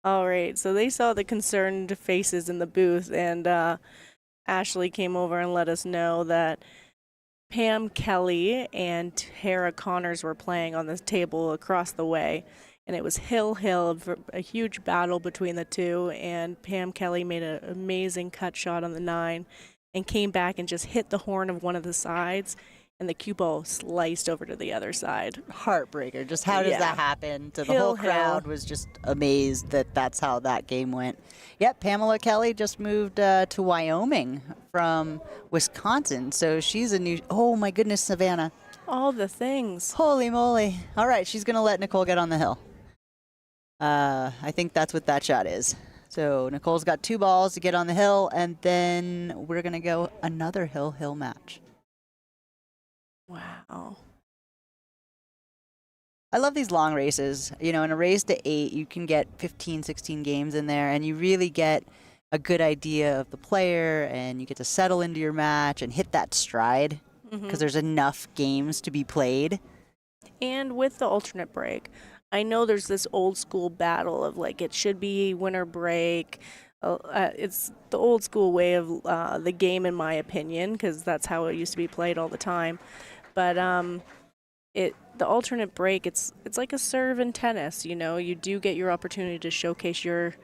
All right, so they saw the concerned faces in the booth, and Ashley came over and let us know that Pam Kelly and Tara Connors were playing on this table across the way, and it was Hill, a huge battle between the two, and Pam Kelly made an amazing cut shot on the 9 and came back and just hit the horn of one of the sides, and the cue ball sliced over to the other side.
Heartbreaker. Just how does that happen? So the
Hill,
whole crowd was just amazed that that's how that game went. Yep, Pamela Kelly just moved to Wyoming from Wisconsin. So she's a new, oh my goodness, Savannah.
All the things.
Holy moly. All right, she's going to let Nicole get on the hill. I think that's what that shot is. So Nicole's got 2 balls to get on the hill, and then we're going to go another hill match.
Wow.
I love these long races. In a race to 8, you can get 15, 16 games in there, and you really get a good idea of the player, and you get to settle into your match and hit that stride because there's enough games to be played.
And with the alternate break, I know there's this old school battle of like it should be winner break. It's the old school way of the game, in my opinion, because that's how it used to be played all the time. But the alternate break, it's like a serve in tennis. You do get your opportunity to showcase your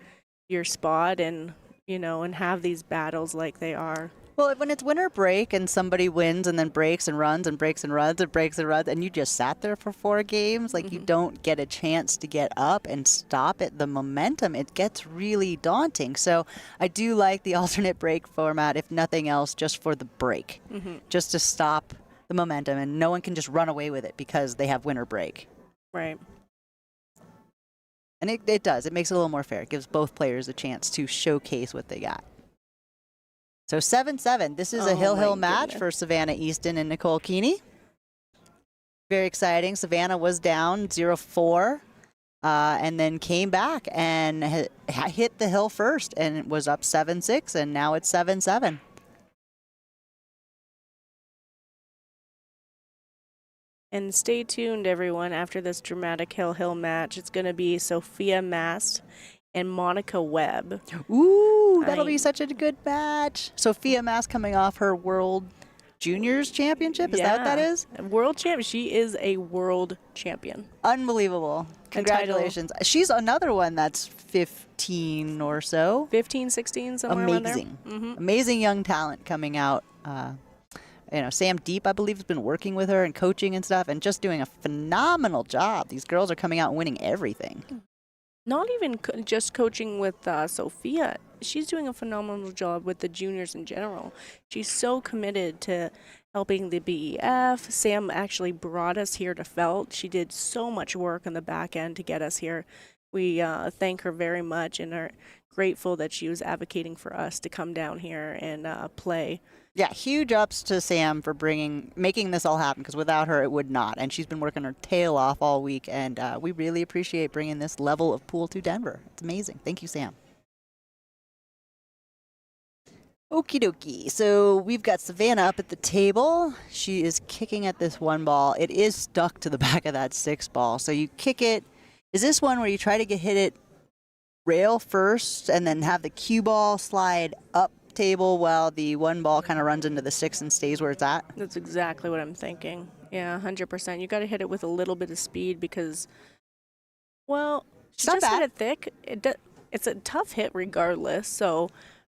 spot and and have these battles like they are.
Well, when it's winner break and somebody wins and then breaks and runs and breaks and runs and breaks and runs, and you just sat there for 4 games, like you don't get a chance to get up and stop it, the momentum, it gets really daunting. So I do like the alternate break format, if nothing else, just for the break, just to stop the momentum, and no one can just run away with it because they have winner break.
Right.
And it does. It makes it a little more fair. It gives both players a chance to showcase what they got. So 7-7. This is a hill match for Savannah Easton and Nicole Keeny. Very exciting. Savannah was down 0-4 and then came back and hit the hill first and was up 7-6, and now it's 7-7.
And stay tuned, everyone, after this dramatic hill match. It's going to be Sophia Mast and Monica Webb.
Ooh, that'll be such a good match. Sophia Mast coming off her World Juniors Championship. Is that what that is?
World champ. She is a world champion.
Unbelievable. Congratulations. She's another one that's 15 or so.
15, 16, somewhere around there.
Amazing. Amazing young talent coming out. Sam Deep, I believe, has been working with her and coaching and stuff and just doing a phenomenal job. These girls are coming out and winning everything.
Not even just coaching with Sophia. She's doing a phenomenal job with the juniors in general. She's so committed to helping the BEF. Sam actually brought us here to Felt. She did so much work on the back end to get us here. We thank her very much and are grateful that she was advocating for us to come down here and play.
Yeah, huge ups to Sam for making this all happen, because without her it would not. And she's been working her tail off all week, and we really appreciate bringing this level of pool to Denver. It's amazing. Thank you, Sam. Okie dokie. So we've got Savannah up at the table. She is kicking at this one ball. It is stuck to the back of that 6 ball. So you kick it. Is this one where you try to hit it rail first and then have the cue ball slide up table while the 1 ball kind of runs into the 6 and stays where it's at?
That's exactly what I'm thinking. Yeah, 100%. You got to hit it with a little bit of speed because, well, she just hit it thick. It's a tough hit regardless, so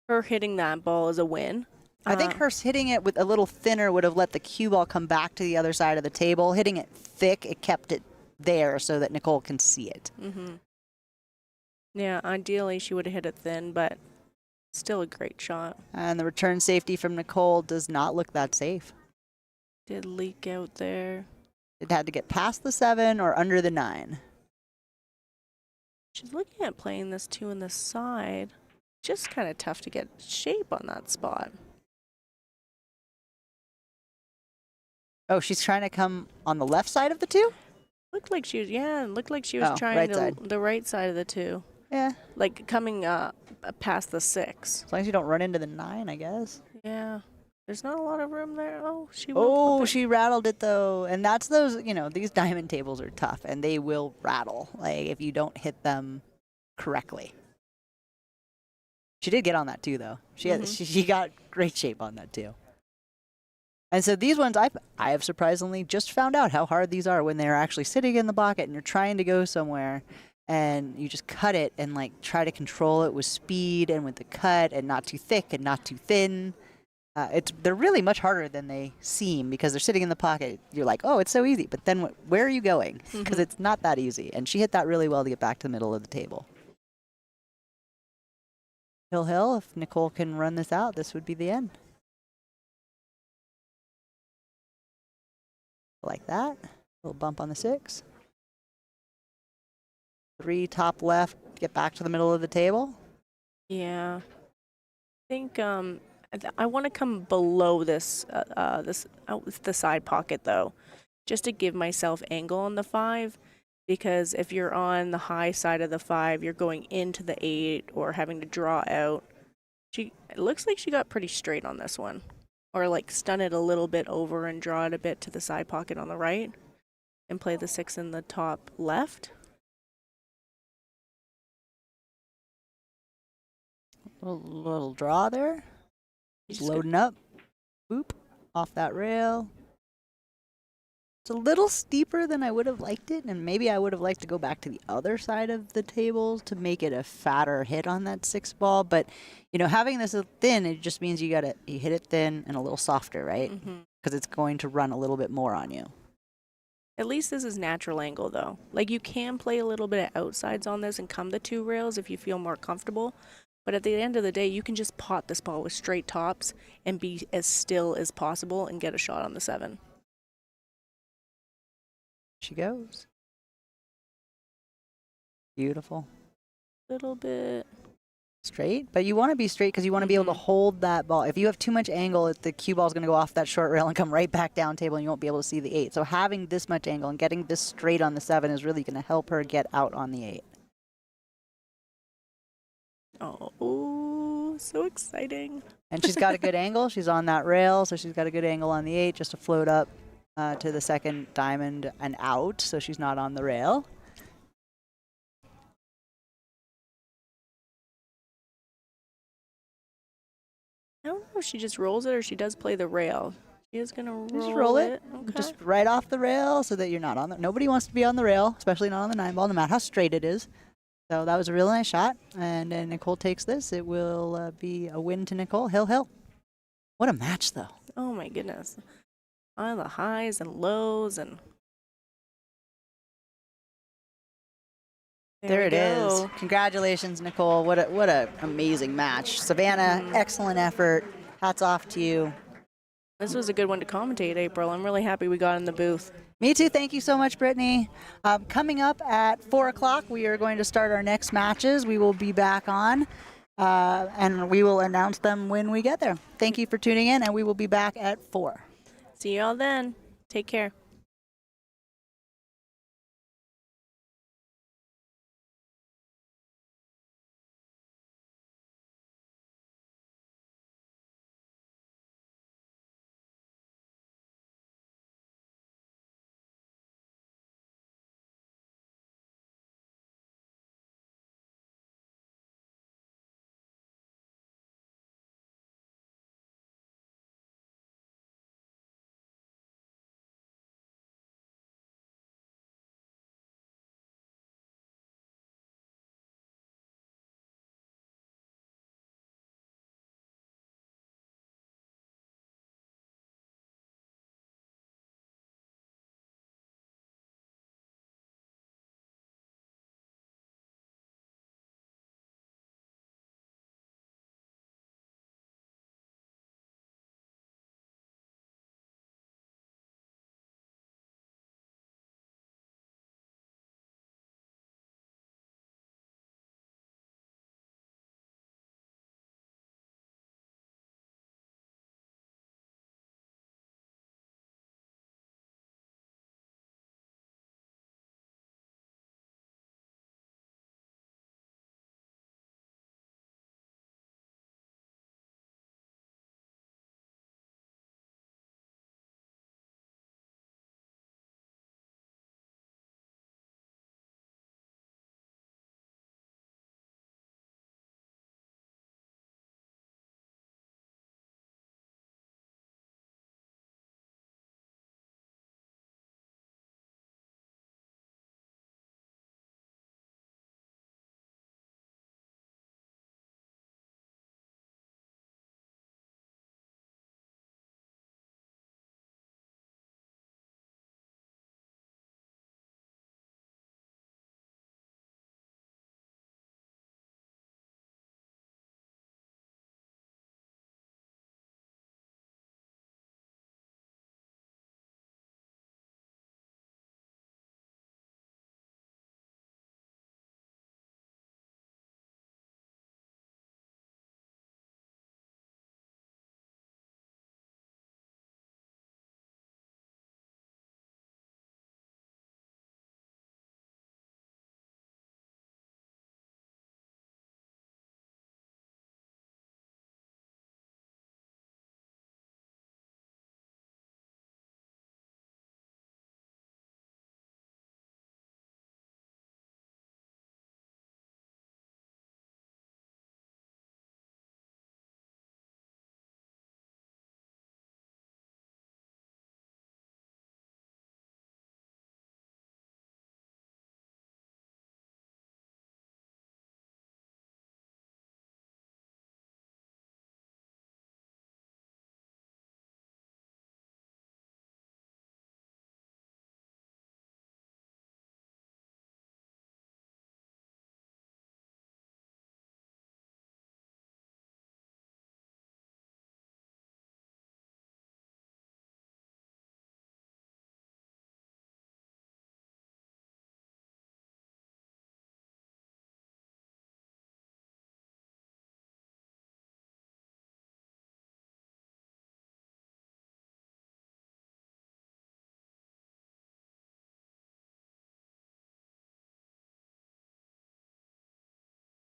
her hitting that ball is a win.
I think her hitting it with a little thinner would have let the cue ball come back to the other side of the table. Hitting it thick, it kept it there so that Nicole can see it.
Mm-hmm. Yeah, ideally she would have hit it thin, but still a great shot.
And the return safety from Nicole does not look that safe.
Did leak out there.
It had to get past the 7 or under the 9.
She's looking at playing this 2 on the side. Just kind of tough to get shape on that spot.
Oh, she's trying to come on the left side of the 2?
Looked like she was trying the right side of the 2.
Yeah.
Like coming past the 6.
As long as you don't run into the 9, I guess.
Yeah. There's not a lot of room there. Oh,
she rattled it though. And that's those, these diamond tables are tough and they will rattle, like if you don't hit them correctly. She did get on that too, though. She got great shape on that too. And so these ones, I have surprisingly just found out how hard these are when they're actually sitting in the pocket and you're trying to go somewhere and you just cut it and like try to control it with speed and with the cut and not too thick and not too thin. They're really much harder than they seem because they're sitting in the pocket. You're like, oh, it's so easy. But then where are you going? Because it's not that easy. And she hit that really well to get back to the middle of the table. Hill, if Nicole can run this out, this would be the end. Like that. Little bump on the 6. 3 top left, get back to the middle of the table.
Yeah. I think I want to come below this the side pocket though, just to give myself angle on the 5. Because if you're on the high side of the 5, you're going into the 8 or having to draw out. It looks like she got pretty straight on this one. Or like stun it a little bit over and draw it a bit to the side pocket on the right. And play the 6 in the top left.
Little draw there. Just loading up. Boop. Off that rail. It's a little steeper than I would have liked it, and maybe I would have liked to go back to the other side of the table to make it a fatter hit on that 6 ball. But, having this thin, it just means you hit it thin and a little softer, right? Because it's going to run a little bit more on you.
At least this is natural angle, though. Like, you can play a little bit of outsides on this and come the 2 rails if you feel more comfortable. But at the end of the day, you can just pot this ball with straight tops and be as still as possible and get a shot on the 7.
She goes. Beautiful.
Little bit
straight, but you want to be straight because you want to be able to hold that ball. If you have too much angle, the cue ball is going to go off that short rail and come right back down table and you won't be able to see the 8. So having this much angle and getting this straight on the 7 is really going to help her get out on the 8.
Oh, so exciting.
And she's got a good angle. She's on that rail, so she's got a good angle on the 8 just to float up to the second diamond and out, so she's not on the rail.
I don't know if she just rolls it or she does play the rail. She is going to
roll it.
Okay.
Just right off the rail so that you're not on the... Nobody wants to be on the rail, especially not on the 9 ball, no matter how straight it is. So that was a really nice shot. And then Nicole takes this. It will be a win to Nicole. Hill. What a match, though.
Oh, my goodness. All the highs and lows and...
There it is. Congratulations, Nicole. What a amazing match. Savannah, excellent effort. Hats off to you.
This was a good one to commentate, April. I'm really happy we got in the booth.
Me too. Thank you so much, Brittany. Coming up at 4 o'clock, we are going to start our next matches. We will be back on, and we will announce them when we get there. Thank you for tuning in, and we will be back at 4.
See you all then. Take care.